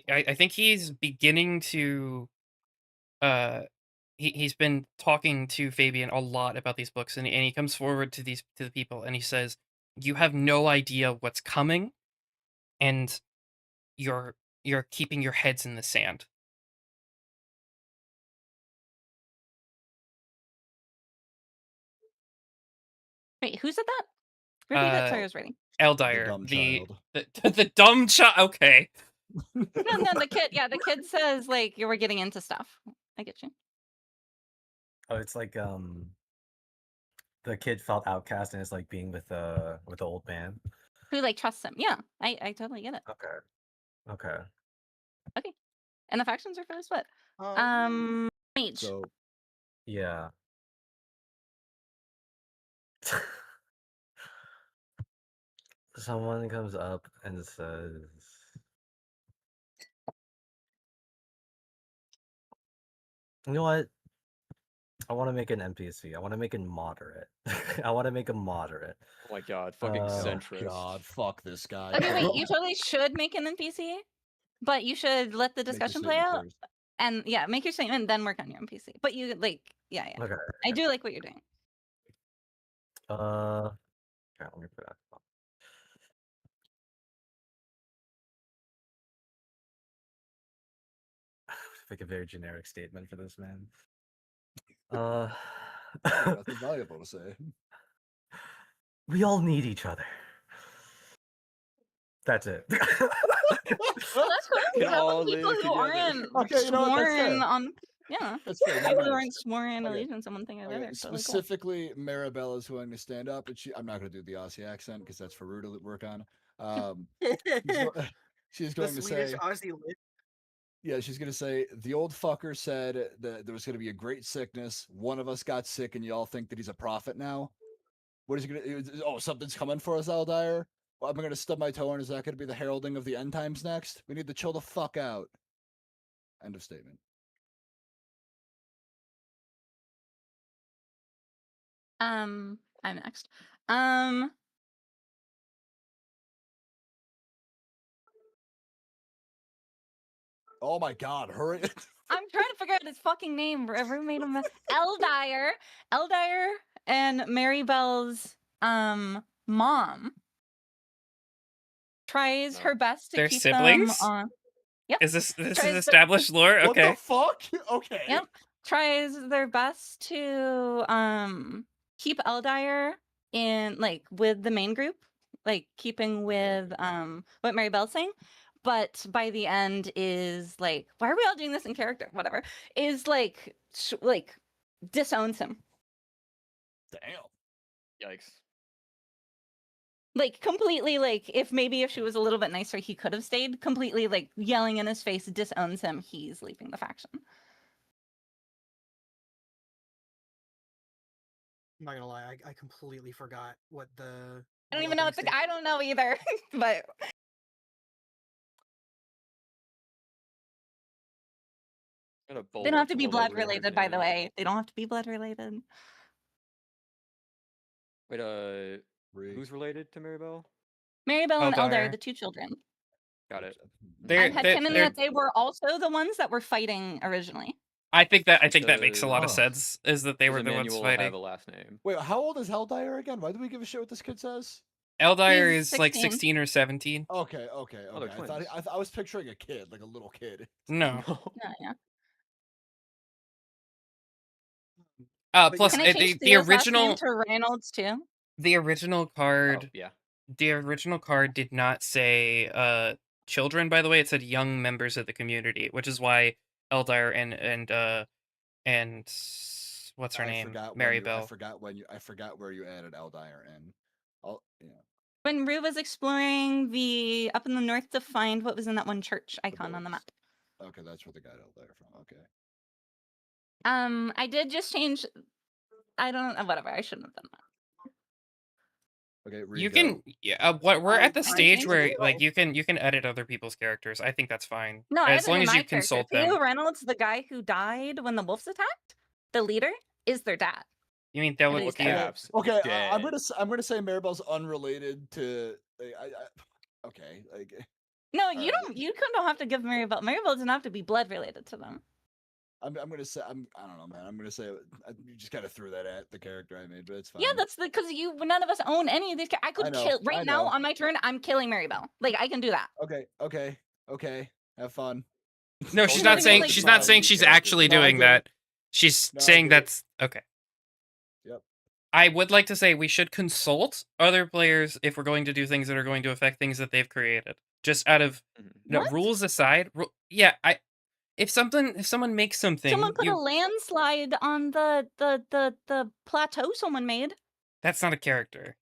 I think he's beginning to, he's been talking to Fabian a lot about these books, and he comes forward to the people, and he says, you have no idea what's coming, and you're keeping your heads in the sand. Wait, who said that? Repeat it. Sorry, I was reading. Eldire, dumb child. the dumb child. Okay. No, the kid. Yeah, the kid says, like, you were getting into stuff. I get you. Oh, it's like the kid felt outcast and is like being with the old man. Who like trusts him. Yeah, I totally get it. Okay. And the factions are fairly split. Mage. So Yeah. Someone comes up and says, "You know what? I want to make an NPC. I want to make it moderate. I want to make him moderate." Oh my god, fucking Oh, centrist. God, fuck this guy. Okay, wait, you totally should make an NPC, but you should let the Make your discussion play statement out. first. And yeah, make your statement, then work on your NPC. But you like, yeah. Okay. I do like what you're doing. Okay, let me put that. Make a very generic statement for this man. Nothing valuable to say. We all need each other. That's it. Well, that's cool. We Because all all the people live who together. aren't Okay, you know what, that's sworn fair. on, yeah, That's fair. people who no, aren't sworn Okay, allegiance on one thing or the Okay, other. It's totally cool. specifically, Maribel is willing to stand up, and I'm not going to do the Aussie accent because that's for Rue to work on. She's The going to Swedish say, Aussie lit. yeah, she's going to say, the old fucker said that there was going to be a great sickness. One of us got sick, and y'all think that he's a prophet now. What is he going to? Oh, something's coming for us, Eldire. Well, I'm going to stub my toe, and is that going to be the heralding of the end times next? We need to chill the fuck out. End of statement. I'm next. Oh my God, hurry! I'm trying to figure out his fucking name. Ever made him Eldire. Eldire and Maribel's mom tries No. her best to They're keep siblings? them on. Yep. Is this Tries is their- established lore? What Okay. the fuck? Okay. Yep. Tries their best to keep Eldire in like with the main group, like keeping with what Maribel's saying. But by the end is like, why are we all doing this in character? Whatever. Is like disowns him. Damn. Yikes. Like completely like if she was a little bit nicer, he could have stayed. Completely like yelling in his face, disowns him. He's leaving the faction. I'm not gonna lie, I completely forgot what the. I don't even know what I don't know either. But Kinda they don't have to bold be all blood over his related, by the name. way. They don't have to be blood related. Wait, Ree. who's related to Maribel? Maribel and Eldire, Eldire. the two children. Got it. They're- I've had they're- canon they're- that they were also the ones that were fighting originally. I think that makes a lot of Oh. sense. Is that they Does were the ones Emmanuel fighting? have a last name? Wait, how old is Helldier again? Why do we give a shit what this kid says? Eldire He's is like 16. 16 or 17. Okay. Oh, they're I thought twins. I was picturing a kid, like a little kid. No. Yeah. But Plus Can I the change the Theo's last name original to Reynolds too? the original Oh, card yeah. the original card did not say children, by the way. It said young members of the community, which is why Eldire and what's her name? I Maribel. forgot where you added Eldire in. When Rue was exploring the up in the north to find what was in that one church icon on the map. Okay, that's where the guy Eldire from. Okay. I did just change. I don't. Whatever. I shouldn't have done that. Okay, You Rigo. can what we're at the Can I stage change where it? like you can edit other people's characters. I think that's fine. No, I as long as you consult them. Theo Reynolds, the guy who died when the wolves attacked, the leader, is their dad. You mean that What would is be that? Caps. Okay, I'm Dead. gonna say Maribel's unrelated to. Okay, like. No, Alright. you don't have to give Maribel. Maribel doesn't have to be blood related to them. I'm gonna say I don't know, man. I'm gonna say you just kind of threw that at the character I made, but it's fine. Yeah, that's because none of us own any of these. I could know, kill I right now know. on my turn. I'm killing Maribel. Like I can do that. Okay. Have fun. No, she's Don't not even, saying like, she's not saying these she's characters. actually No, I doing get it. that. She's No, I saying get it. that's okay. Yep. I would like to say we should consult other players if we're going to do things that are going to affect things that they've created. Just out of What? rules aside, if someone makes something, Someone put a landslide on the plateau someone made. That's not a character.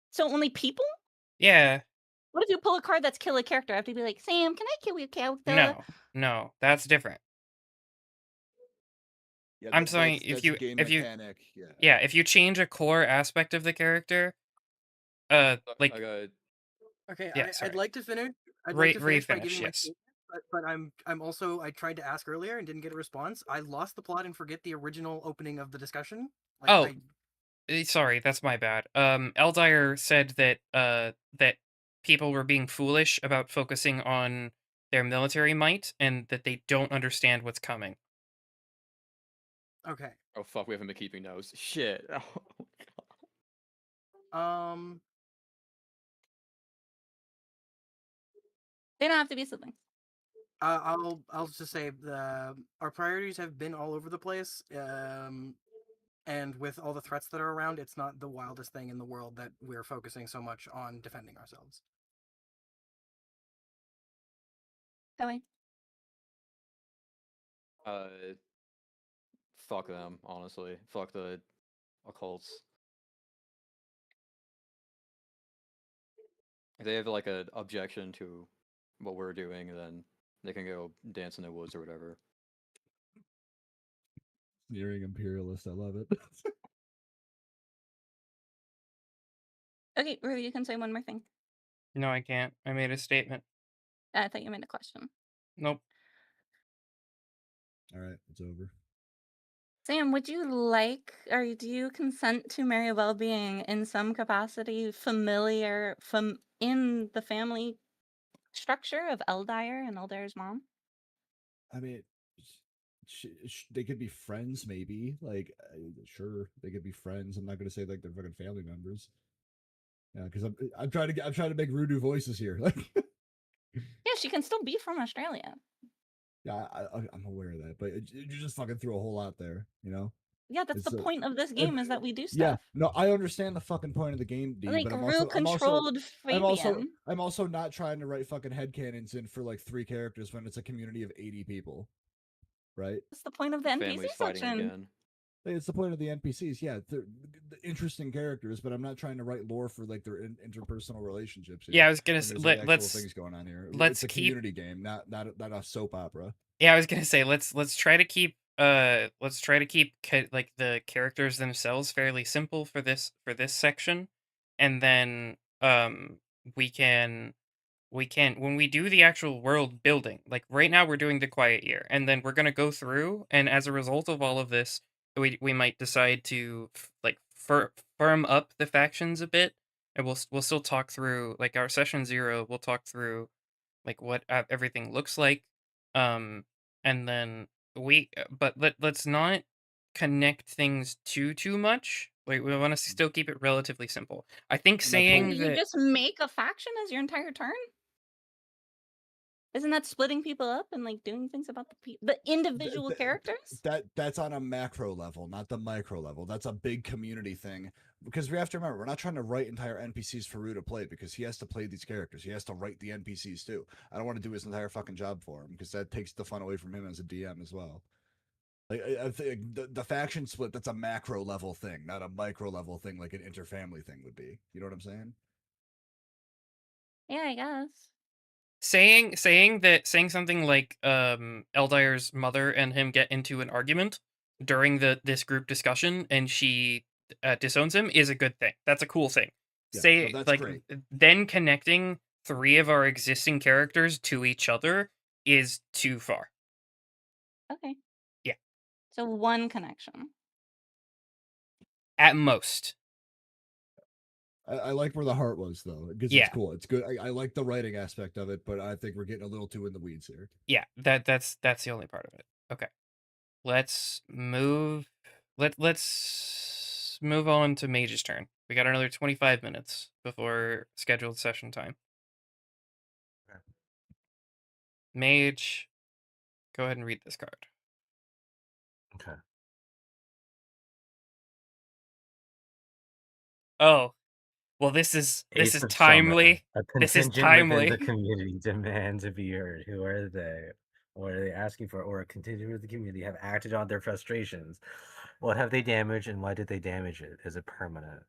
So only people? Yeah. What if you pull a card that's kill a character? I have to be like, Sam, can I kill your character? No, that's different. Yeah, I'm saying that's a game mechanic. Yeah, if you change a core aspect of the character, like I got Okay, Yeah, I'd sorry. like to finish. I'd like to finish by Refinish, giving my yes. statement, but I'm also I tried to ask earlier and didn't get a response. I lost the plot and forget the original opening of the discussion. Like Oh, sorry, that's my bad. Eldire said that that people were being foolish about focusing on their military might and that they don't understand what's coming. Okay. Oh fuck, we haven't been keeping notes. Shit. They don't have to be siblings. I'll just say our priorities have been all over the place. And with all the threats that are around, it's not the wildest thing in the world that we're focusing so much on defending ourselves. Kelly. Fuck them, honestly. Fuck the occults. If they have like an objection to what we're doing, then they can go dance in the woods or whatever. Sneering imperialist, I love it. Okay, Ruby, you can say one more thing. No, I can't. I made a statement. I thought you made a question. Nope. All right, it's over. Sam, would you like, or do you consent to Maribel being in some capacity familiar in the family structure of Eldire and Eldire's mom? I mean, they could be friends, maybe. Like, sure, they could be friends. I'm not gonna say like they're fucking family members. Yeah, because I'm trying to make Rudu voices here. Like, Yeah, she can still be from Australia. yeah, I'm aware of that, but you just fucking threw a whole lot there, you know. Yeah, that's It's the point of this game is that we do stuff. Yeah, no, I understand the fucking point of the game, D, Like but controlled Fabian. I'm also not trying to write fucking headcanons in for like 3 characters when it's a community of 80 people. Right? That's the point of the NPC Families fighting section. again. It's the point of the NPCs. Yeah, they're interesting characters, but I'm not trying to write lore for like their interpersonal relationships. Here. Yeah, I was gonna say say let's things going on here. Let's it's a community game, not a soap opera. Yeah, I was gonna say let's try to keep like the characters themselves fairly simple for this section, and then we can when we do the actual world building, like right now we're doing the quiet year, and then we're gonna go through, and as a result of all of this, we might decide to firm up the factions a bit, and we'll still talk through like our session 0. We'll talk through like what everything looks like, and then let's not connect things too much. Like we want to still keep it relatively simple. I think saying Wait, you just make a faction as your entire turn? Isn't that splitting people up and like doing things about the individual characters? That's on a macro level, not the micro level. That's a big community thing. Because we have to remember, we're not trying to write entire NPCs for Rue to play because he has to play these characters. He has to write the NPCs too. I don't want to do his entire fucking job for him because that takes the fun away from him as a DM as well. Like I think the faction split, that's a macro level thing, not a micro level thing like an interfamily thing would be. You know what I'm saying? Yeah, I guess. Saying something like Eldire's mother and him get into an argument during this group discussion and she disowns him is a good thing. That's a cool thing. Yeah, that's like great. Then connecting 3 of our existing characters to each other is too far. Okay. Yeah. So 1 connection. At most. I like where the heart was though, because it's cool. It's good. I like the writing aspect of it, but I think we're getting a little too in the weeds here. Yeah, that's the only part of it. Okay, let's move. Let's move on to Mage's turn. We got another 25 minutes before scheduled session time. Okay. Mage, go ahead and read this card. Okay. Oh, well, this is timely. A This is contingent timely. within the community demand to be heard. Who are they? What are they asking for? Or a contingent of the community have acted on their frustrations. What have they damaged and why did they damage it? Is it permanent?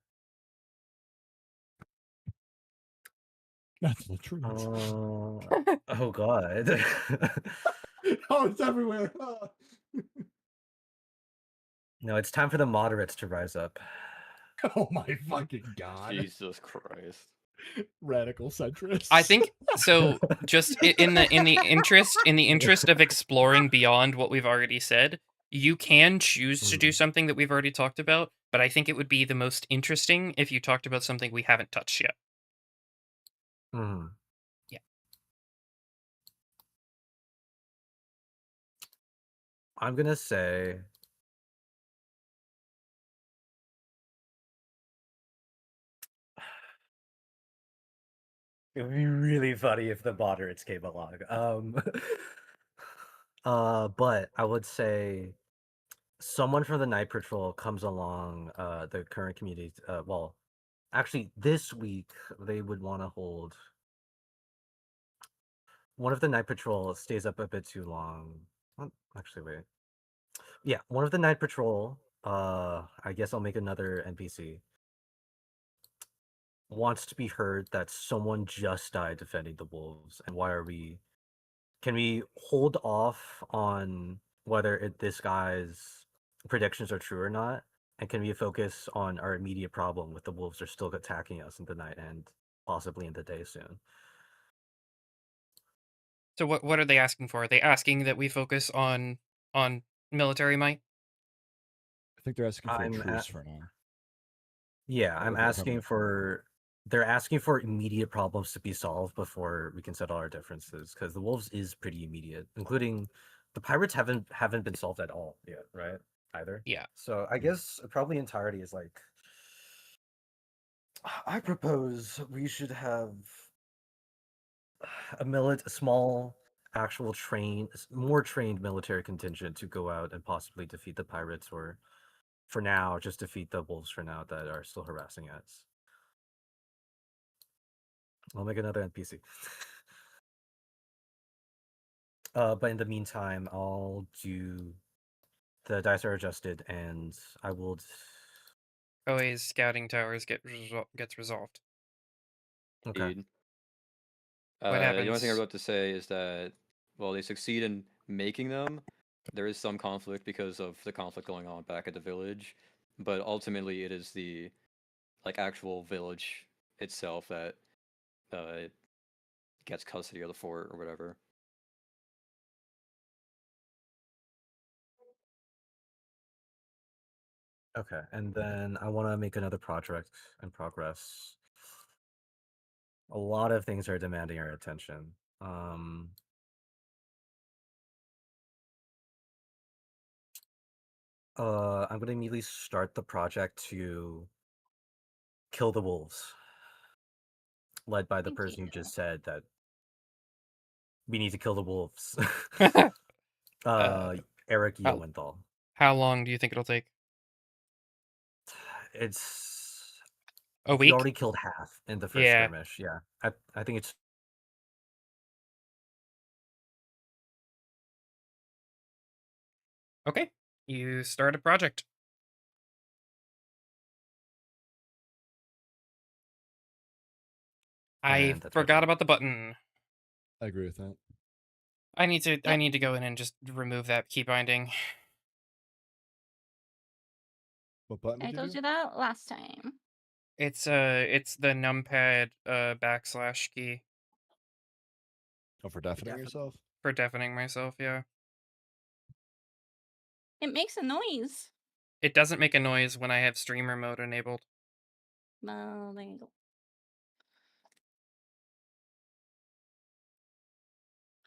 That's the truth. Oh god. Oh, it's everywhere. Ah. No, it's time for the moderates to rise up. Oh my fucking god. Jesus Christ. Radical centrist. I think so. Just in the interest of exploring beyond what we've already said, you can choose to do something that we've already talked about, but I think it would be the most interesting if you talked about something we haven't touched yet. Mhm. Yeah. I'm gonna say it would be really funny if the moderates came along. But I would say someone from the night patrol comes along, the current community, well, actually this week they would want to hold one of the night patrol stays up a bit too long. Actually, wait. Yeah, one of the night patrol, I guess I'll make another NPC, wants to be heard that someone just died defending the wolves, and why are we... Can we hold off on whether this guy's predictions are true or not? And can we focus on our immediate problem with the wolves are still attacking us in the night and possibly in the day soon? So what are they asking for? Are they asking that we focus on military might? I think they're asking for a I'm truce for now. Yeah, I'm Or they're asking coming- for... They're asking for immediate problems to be solved before we can settle our differences, because the wolves is pretty immediate, including the pirates haven't been solved at all yet, right? Either. Yeah. So I guess probably entirety is like... I propose we should have a small, actual more trained military contingent to go out and possibly defeat the pirates, or for now, just defeat the wolves for now that are still harassing us. I'll make another NPC. But in the meantime, I'll do... The dice are adjusted, and I will... OA's scouting towers gets resolved. Okay. Indeed. What The only thing happens? I'm about to say is that while they succeed in making them, there is some conflict because of the conflict going on back at the village. But ultimately, it is the actual village itself that uh, gets custody of the fort or whatever. Okay, and then I want to make another project in progress. A lot of things are demanding our attention. I'm gonna immediately start the project to kill the wolves, led by the Thank person who you. just said that we need to kill the wolves. Uh, Eric how, Yewenthal. how long do you think it'll take? It's... A We week? already killed half in the first Yeah. skirmish. Yeah, I think it's... Okay. You start a project. I And that's my forgot turn. about the button. I agree with that. I need to Yep. go in and just remove that key binding. What button I did you told do? you that last time. It's the numpad backslash key Oh, for deafening Definitely. yourself? for deafening myself, yeah. It makes a noise. It doesn't make a noise when I have streamer mode enabled. Well, there you go.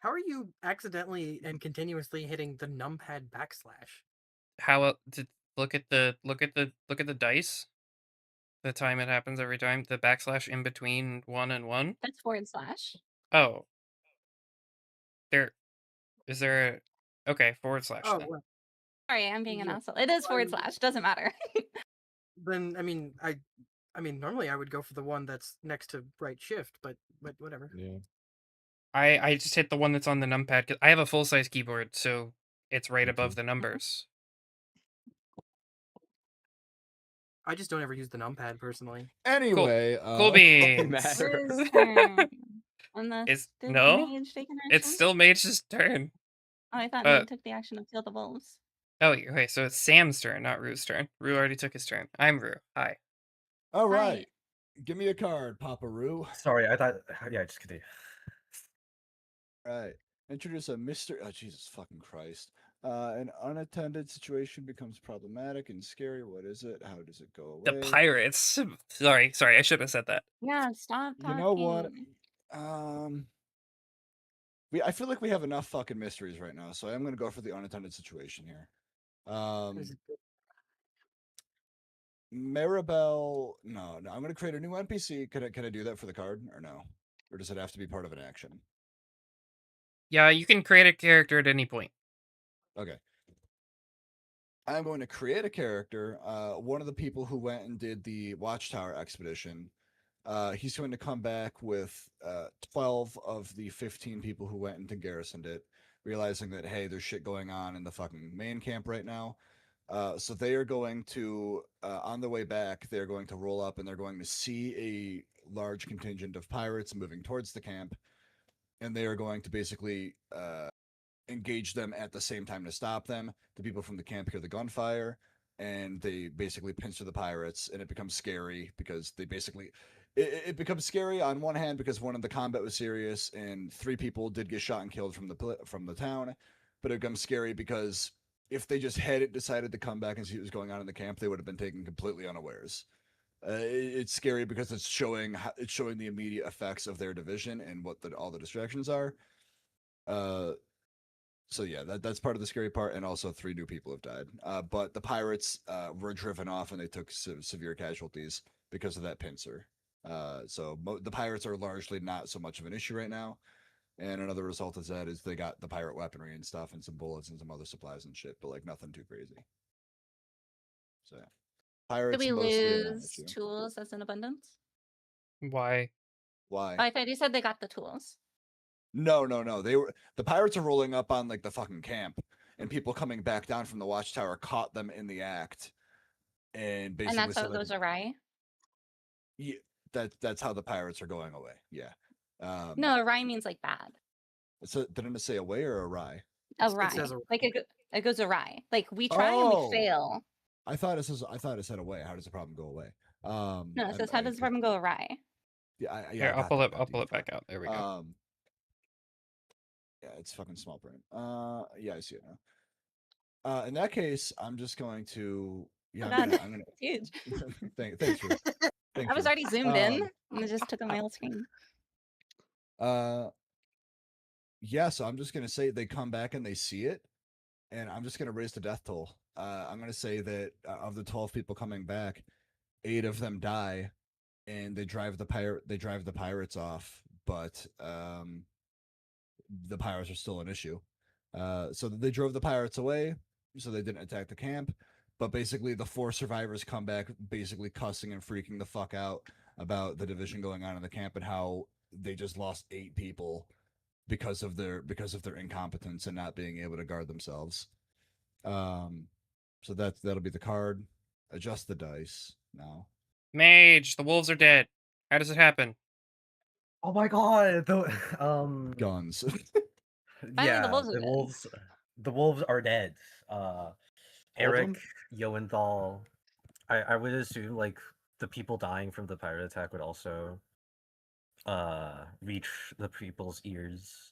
How are you accidentally and continuously hitting the numpad backslash? How to look at the dice? The time it happens every time. The backslash in between 1 and 1. That's /. Oh. Is there a... Okay, / Oh, then. well, Sorry, I'm being an yeah. asshole. It is Well, /. Doesn't matter. then I mean, normally I would go for the one that's next to right shift, but whatever. Yeah. I just hit the one that's on the numpad because I have a full size keyboard, so it's right Me above too. the numbers. I just don't ever use the numpad personally. Anyway, Cool beans. matter. Rue's turn. Unless Is did no? Mage take an action? It's still Mage's turn. Oh, I thought uh, Mage took the action to kill the wolves. Oh, okay, so it's Sam's turn, not Rue's turn. Rue already took his turn. I'm Rue. Hi. all Hi. right. Give me a card, Papa Roo. Sorry, I thought. Yeah, just kidding. Right. Introduce a mystery. Oh, Jesus fucking Christ. An unattended situation becomes problematic and scary. What is it? How does it go The away? pirates. Sorry, I should have said that. Yeah, stop You talking. know what? I feel like we have enough fucking mysteries right now, so I'm gonna go for the unattended situation here. Maribel. No, I'm gonna create a new NPC. Can I do that for the card or no? Or does it have to be part of an action? Yeah, you can create a character at any point. Okay. I'm going to create a character. One of the people who went and did the Watchtower expedition. He's going to come back with 12 of the 15 people who went and garrisoned it, realizing that, hey, there's shit going on in the fucking main camp right now. So they are going to, on the way back, they're going to roll up and they're going to see a large contingent of pirates moving towards the camp. And they are going to basically engage them at the same time to stop them. The people from the camp hear the gunfire and they basically pincer the pirates, and it becomes scary because they basically it becomes scary on one hand because one of the combat was serious and 3 people did get shot and killed from the town, but it becomes scary because if they just had decided to come back and see what was going on in the camp, they would have been taken completely unawares. It's scary because it's showing the immediate effects of their division and what all the distractions are. So yeah, that's part of the scary part, and also 3 new people have died. But the pirates were driven off, and they took severe casualties because of that pincer. So the pirates are largely not so much of an issue right now. And another result of that is they got the pirate weaponry and stuff, and some bullets and some other supplies and shit, but like nothing too crazy. So yeah. Did Pirates we mostly a lose non-issue. tools as an abundance? Why? Why? Oh, I thought you said they got the tools. No. The pirates are rolling up on like the fucking camp, and people coming back down from the watchtower caught them in the act, and basically And that's how said it like, goes awry? yeah, that's how the pirates are going away. Yeah. No, awry means like bad. So didn't it say away or awry? Awry. says awry. Like it goes awry. Like we try and we Oh. fail. I thought it said away. How does the problem go away? No, it says how does the problem go awry? Yeah, Here, I I'll got pull that, it. that I'll pull it detail. back out. There we go. Yeah, it's fucking small print. Yeah, I see it now. In that case, I'm just going to. Yeah, Oh I'm god, gonna. it's huge. Thanks, Ruth. Thank I was you. already zoomed in and it just took on my whole screen. Yeah, so I'm just gonna say they come back and they see it, and I'm just gonna raise the death toll. I'm gonna say that of the 12 people coming back, 8 of them die, and they drive the pirates off, but the pirates are still an issue. So they drove the pirates away, so they didn't attack the camp. But basically, the 4 survivors come back, basically cussing and freaking the fuck out about the division going on in the camp and how they just lost 8 people because of their incompetence and not being able to guard themselves. So that'll be the card. Adjust the dice now. Mage, the wolves are dead. How does it happen? Oh my god! Guns. Yeah, the wolves are the dead. wolves. The wolves are dead. of Eric, them? Joenthal. I would assume like the people dying from the pirate attack would also reach the people's ears.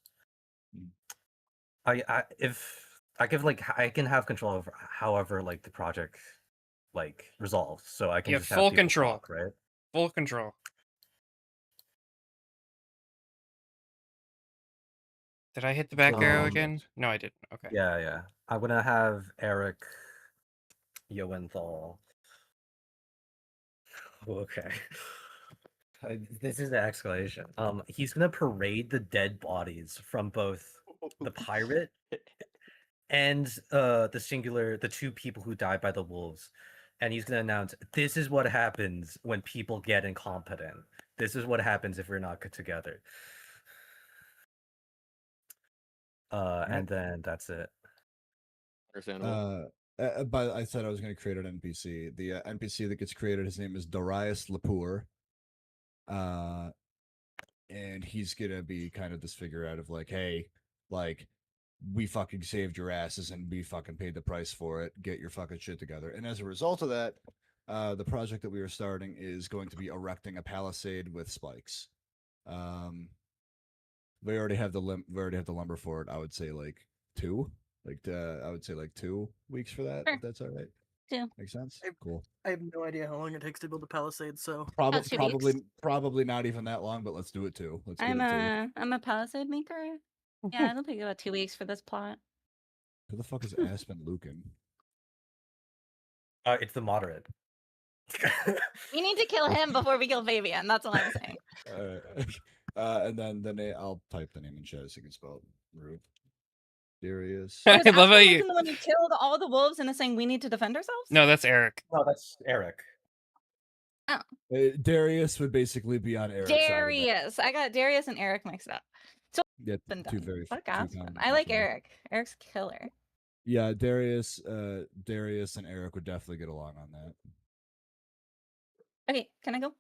If I give like I can have control over however like the project like resolves, so I can You just have have full people control. talk, right? Full control. Did I hit the back arrow again? No, I didn't. Okay. Yeah. I'm gonna have Eric, Joenthal. Okay. This is the escalation. He's gonna parade the dead bodies from both the pirate and the 2 people who died by the wolves, and he's gonna announce, "This is what happens when people get incompetent. This is what happens if we're not good together." And then that's it. Understandable. But I said I was going to create an NPC. The NPC that gets created, his name is Darius Lepore. And he's gonna be kind of this figure out of like, hey, like, we fucking saved your asses and we fucking paid the price for it. Get your fucking shit together. And as a result of that, the project that we are starting is going to be erecting a palisade with spikes. We already have the lumber for it. I would say like 2. I would say like 2 weeks for that. Sure. If that's all right. 2. Makes sense. I- Cool. I have no idea how long it takes to build a palisade, so Oh, 2 weeks. Probably not even that long, but let's do it too. Let's I'm get it too. a palisade maker. Yeah, it'll take about 2 weeks for this plot. Who the fuck is Aspen Lucan? It's the moderate. We need to kill him before we kill Fabian. That's all I'm saying. And then I'll type the name in chat so you can spell it. Rude. Darius. I Was love how Aspen you. Lucan the one who killed all the wolves and is saying we need to defend ourselves? No, that's Eric. No, that's Eric. Darius would basically be on Eric's side of that. Darius. I got Darius and Eric mixed up. So Yeah, been two done. very Fuck two Aspen. common I like people. Eric. Eric's killer. Yeah, Darius and Eric would definitely get along on that. Okay, can I go?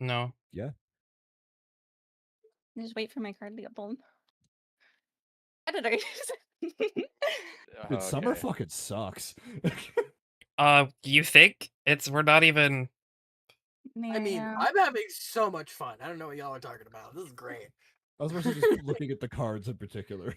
No. Yeah. Just wait for my card to get pulled. Editors. Dude, summer Okay. fucking sucks. You think we're not even. I mean, Yeah. I'm having so much fun. I don't know what y'all are talking about. This is great. I was mostly just looking at the cards in particular.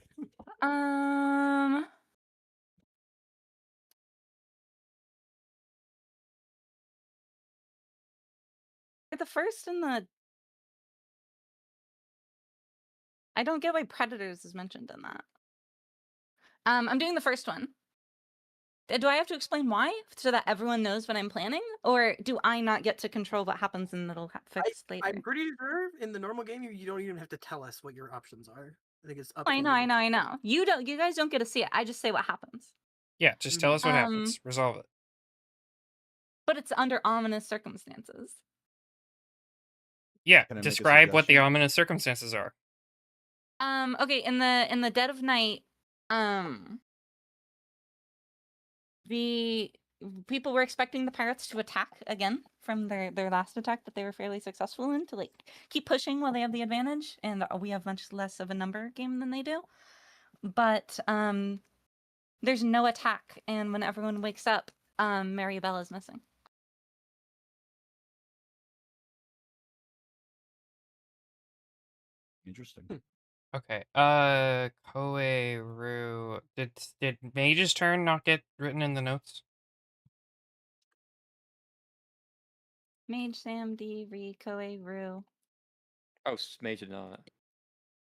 The first and the. I don't get why predators is mentioned in that. I'm doing the first one. Do I have to explain why so that everyone knows what I'm planning, or do I not get to control what happens and it'll fix later? I'm pretty sure in the normal game you don't even have to tell us what your options are. I think it's up. I to know. you. You guys don't get to see it. I just say what happens. Yeah, just tell us what happens. Resolve it. But it's under ominous circumstances. Yeah, Can I make a describe what the suggestion? ominous circumstances are. Okay, in the dead of night, the people were expecting the pirates to attack again from their last attack that they were fairly successful in, to like keep pushing while they have the advantage, and we have much less of a number game than they do. But there's no attack, and when everyone wakes up, Mary Bell is missing. Interesting. Okay. Koei-Ru. Did Mage's turn not get written in the notes? Mage, Sam, D, Ree, Koei-Ru, Oh, Mage did not.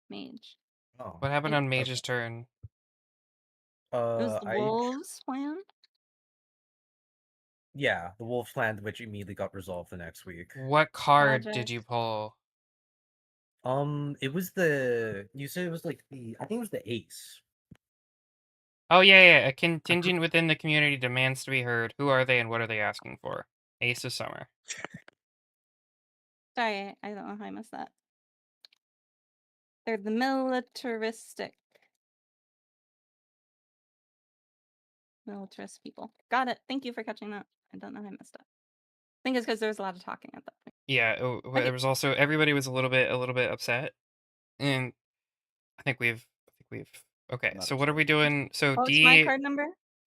Mage. Oh. What happened on Mage's turn? It was the wolves plan. Yeah, the wolf plan, which immediately got resolved the next week. What card did Project. you pull? It was the. You said it was like the. I think it was the ace. Oh yeah. A contingent within the community demands to be heard. Who are they and what are they asking for? Ace of Summer. Sorry, I don't know how I missed that. They're the militaristic. Militarist people. Got it. Thank you for catching that. I don't know how I missed it. I think it's because there was a lot of talking at that point. Yeah. There was also everybody was a little bit upset, and I think we've. Okay. Not So what are we doing? So What's D. my card number?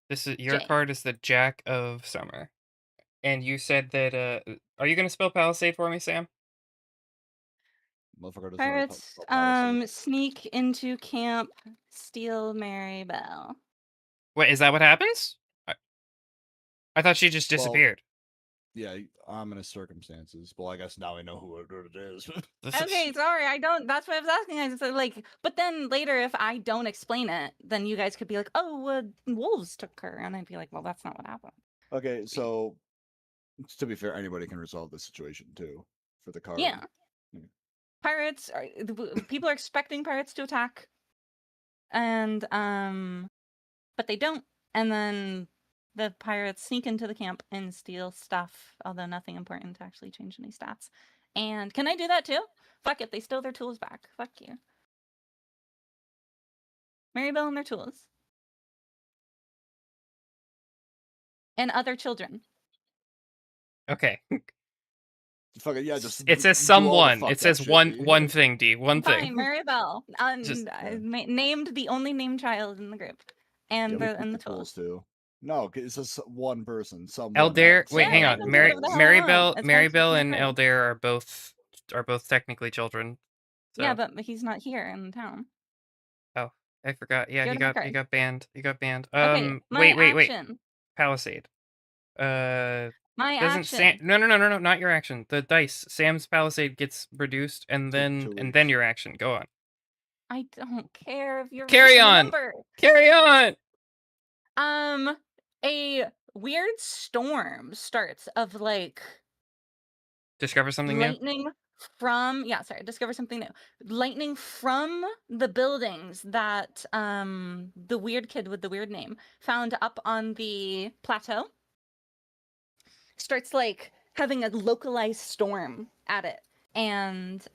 This is your J. card is the Jack of Summer, and you said that. Are you gonna spell Palisade for me, Sam? Motherfucker doesn't know how to Pirates spell palisade. sneak into camp, steal Mary Bell. Wait, is that what happens? I thought she just Well, disappeared. Yeah, ominous circumstances. Well, I guess now I know who it is. Okay, sorry, I don't. That's what I was asking. I said like, but then later, if I don't explain it, then you guys could be like, "Oh, wolves took her," and I'd be like, "Well, that's not what happened." Okay, so to be fair, anybody can resolve this situation too for the card. Yeah. Pirates are people are expecting pirates to attack, and but they don't, and then the pirates sneak into the camp and steal stuff, although nothing important to actually change any stats. And can I do that too? Fuck it, they stole their tools back. Fuck you. Marybelle and their tools. and other children. Okay. Fuck it, yeah, just It says do all the someone. It fucked up says shit, one D. one thing, D. One Fine, thing. Maribel, Just- named the only named child in the group, and Yeah, we the keep the 12. tools too. No, it's just one person. Someone. Elder, not wait, Yeah, hang they on. can do whatever the hell they want. It's Maribel and card. Elder are both technically children. So. Yeah, but he's not here in town. Oh, I forgot. Yeah, Go he to my got card. banned. He got banned. Okay, my Wait. action. Palisade. My Doesn't action. Sam? No, not your action. The dice. Sam's Palisade gets reduced, and then 2 and then weeks. your action. Go on. I don't care if you're Carry reading the on. number. Carry on. A weird storm starts of like Discover something new. lightning from discover something new. Lightning from the buildings that the weird kid with the weird name found up on the plateau starts like having a localized storm at it, and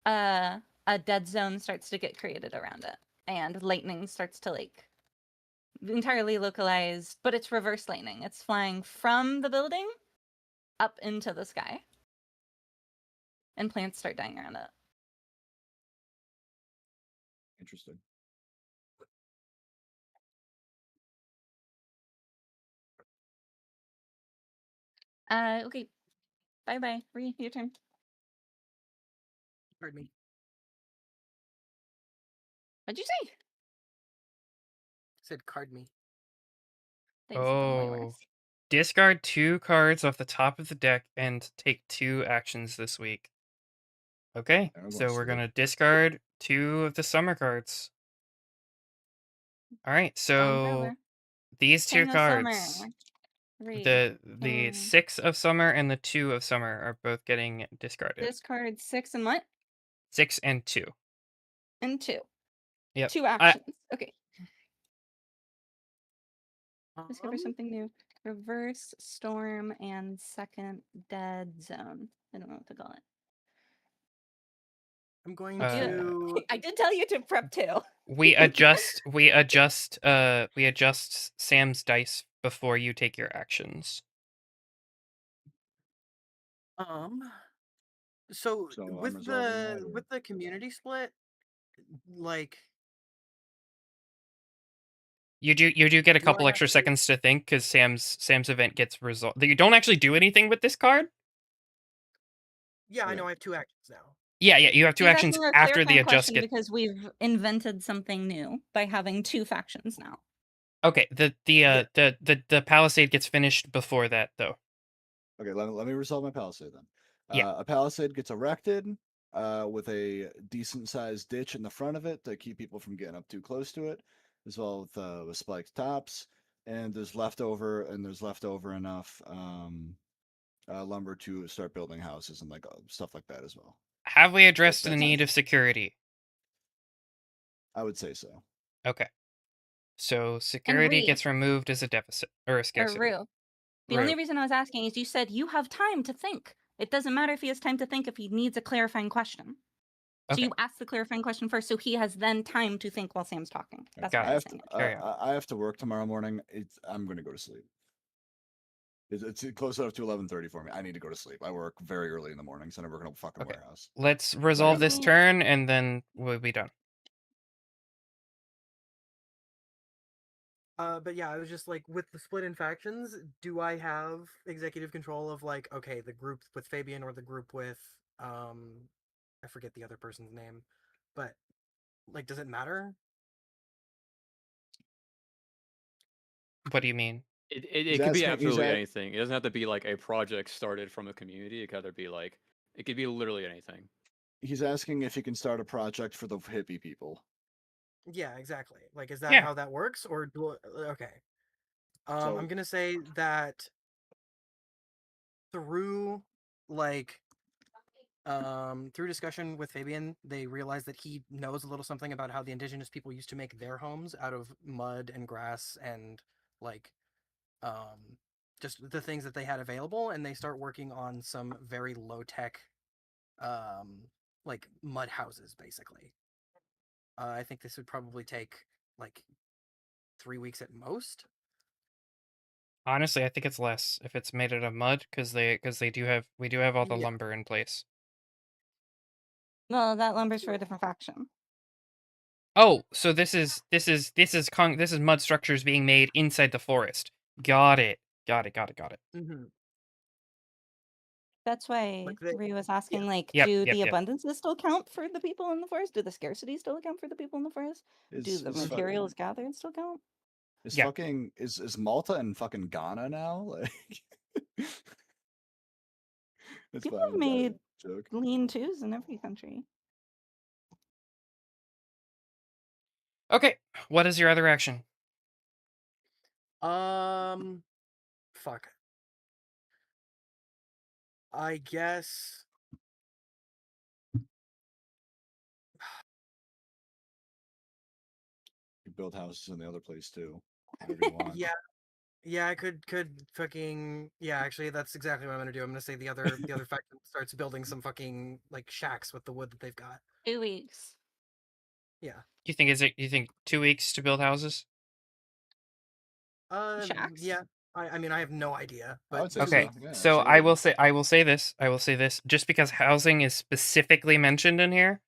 a dead zone starts to get created around it, and lightning starts to like entirely localized, but it's reverse lightning. It's flying from the building up into the sky, and plants start dying around it. Interesting. Okay. Bye. Your turn. Pardon me. What'd you say? Said card me. Thanks, it's totally Oh. worse. Discard 2 cards off the top of the deck and take 2 actions this week. Okay, Yeah, I'm so gonna we're sleep. gonna discard 2 of the summer cards. All right, Gone so forever. these 2 King of Summer. cards, 3. the 6 of summer and the 2 of summer are both getting discarded. Discard 6 and what? 6 and 2. And 2. Yep. 2 actions. Okay. Um, Discover something new. Reverse storm and second dead zone. I don't know what to call it. I'm going Uh, to. I did tell you to prep 2. we adjust Sam's dice before you take your actions. So So I'm with resolving that, or- the community split, like You do get a Do I couple have extra to- seconds to think because Sam's event gets resolved. You don't actually do anything with this card. yeah, I Right. know I have 2 actions now. Yeah, you have 2 He's actions asking a after the clarifying adjust question get. because we've invented something new by having 2 factions now. Okay, the Palisade gets finished before that though. Okay, let me resolve my palisade then. Yeah. A palisade gets erected with a decent sized ditch in the front of it to keep people from getting up too close to it, as well with spiked tops. And there's leftover enough lumber to start building houses and like stuff like that as well. Have we addressed the that's need it. of security? I would say so. Okay. So security Ree. gets removed as a deficit or a Or scarcity. Rue. The only Rue. reason I was asking is you said you have time to think. It doesn't matter if he has time to think if he needs a clarifying question. So Okay. you ask the clarifying question first, so he has then time to think while Sam's talking. That's Got why it. I was saying it. Carry on. I have to work tomorrow morning. I'm going to go to sleep. It's close enough to 11:30 for me. I need to go to sleep. I work very early in the mornings and I work in a fucking Okay. warehouse. Let's resolve this Okay. turn and then we'll be done. But yeah, I was just like, with the split in factions, do I have executive control of like, okay, the group with Fabian or the group with I forget the other person's name, but like, does it matter? What do you mean? It could be absolutely anything. It doesn't have to be like a project started from a community. It could either be like it could be literally anything. He's asking if he can start a project for the hippie people. Yeah, exactly. Like, is that Yeah. how that works, or okay? So- I'm gonna say that through like through discussion with Fabian, they realized that he knows a little something about how the indigenous people used to make their homes out of mud and grass and like just the things that they had available, and they start working on some very low tech like mud houses basically. I think this would probably take like 3 weeks at most. Honestly, I think it's less if it's made out of mud because we do have all the Yeah. lumber in place. Well, that lumber's for a different faction. Oh, so this is mud structures being made inside the forest. Got it. Mm-hmm. That's why Like they, Rui was asking, like, Yep, do yep, the yep. abundances still count for the people in the forest? Do the scarcity still account for the people in the forest? Do the Is materials gathered still count? Yeah. fucking is Malta in fucking Ghana now? Like, it's People fine. have I'm made joke. lean-tos in every country. Okay. What is your other action? fuck. I guess. You build houses in the other place too. Whatever you want. Yeah. Yeah, I could fucking yeah. Actually, that's exactly what I'm gonna do. I'm gonna say the other faction starts building some fucking like shacks with the wood that they've got. 2 weeks. Yeah. You think 2 weeks to build houses? Shacks? Yeah. I mean, I have no idea, I but would say 2 Okay. weeks. Yeah, So I will absolutely. say this just because housing is specifically mentioned in here.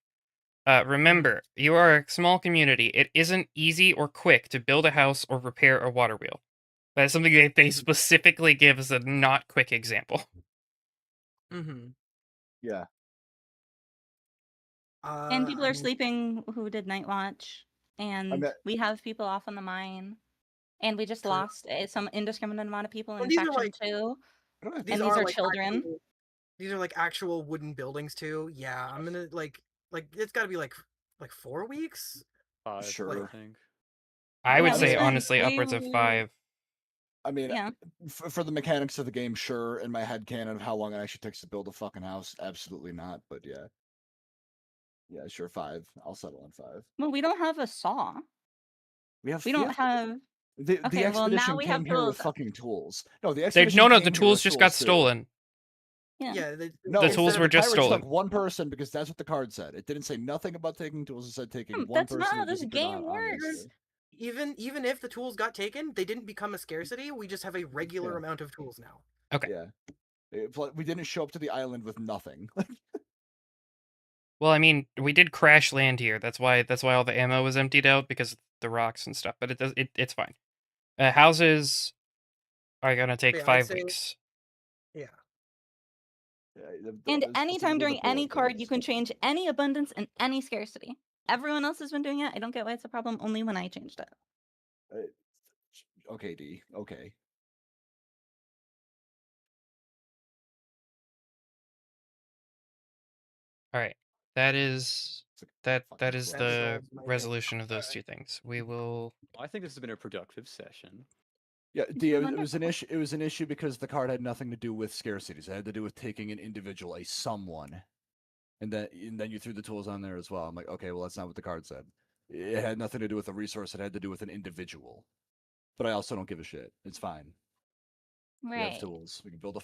Mm-hmm. Remember, you are a small community. It isn't easy or quick to build a house or repair a water wheel. That is something they Mm-hmm. specifically give as a not quick example. Mm-hmm. Yeah. And people I are mean, sleeping who did night watch. And mean- we have people off on the mine. And we just true. lost some indiscriminate amount of people And in these are faction like 2. I don't have these And these are are like children. actual, these are like actual wooden buildings too. Yeah, I'm gonna like it's got to be like 4 weeks. 5, Sure. I think. I would Yeah, we say spent honestly upwards of 5. I mean, Yeah. for the mechanics of the game, sure. In my head canon of how long it actually takes to build a fucking house, absolutely not. But yeah, sure, 5. I'll settle on 5. Well, we don't have a saw. We don't have. The Okay, well, now expedition we came have here with tools. fucking tools. No, the No, expedition the came here tools with just got tools too. stolen. Yeah. Yeah, No, The tools instead were of just pirates stolen. took one person because that's what the card said. It didn't say nothing about taking tools. It said taking one That's not person how who this disappeared game works. obviously. even if the tools got taken, they didn't become a scarcity. We just have a regular Yeah. amount of tools now. Okay. Yeah. We didn't show up to the island with nothing. Well, I mean, we did crash land here. That's why all the ammo was emptied out because of the rocks and stuff. But it's fine. Houses are gonna take But yeah, I'd 5 say weeks. yeah. And anytime specifically during the any card, you bullets. can change any abundance and any scarcity. Everyone else has been doing it. I don't get why it's a problem. Only when I changed it. Okay, D. Okay. All right. That is that Fucking is close. That the solves my thing. resolution of those Alright. 2 things. We will. I think this has been a productive session. Yeah, D, it was an Wonderful. issue. It was an issue because the card had nothing to do with scarcities. It had to do with taking an individual, a someone, and then you threw the tools on there as well. I'm like, okay, well that's not what the card said. It had nothing to do with a resource. It had to do with an individual. But I also don't give a shit. It's fine. We have Right. tools. We can build a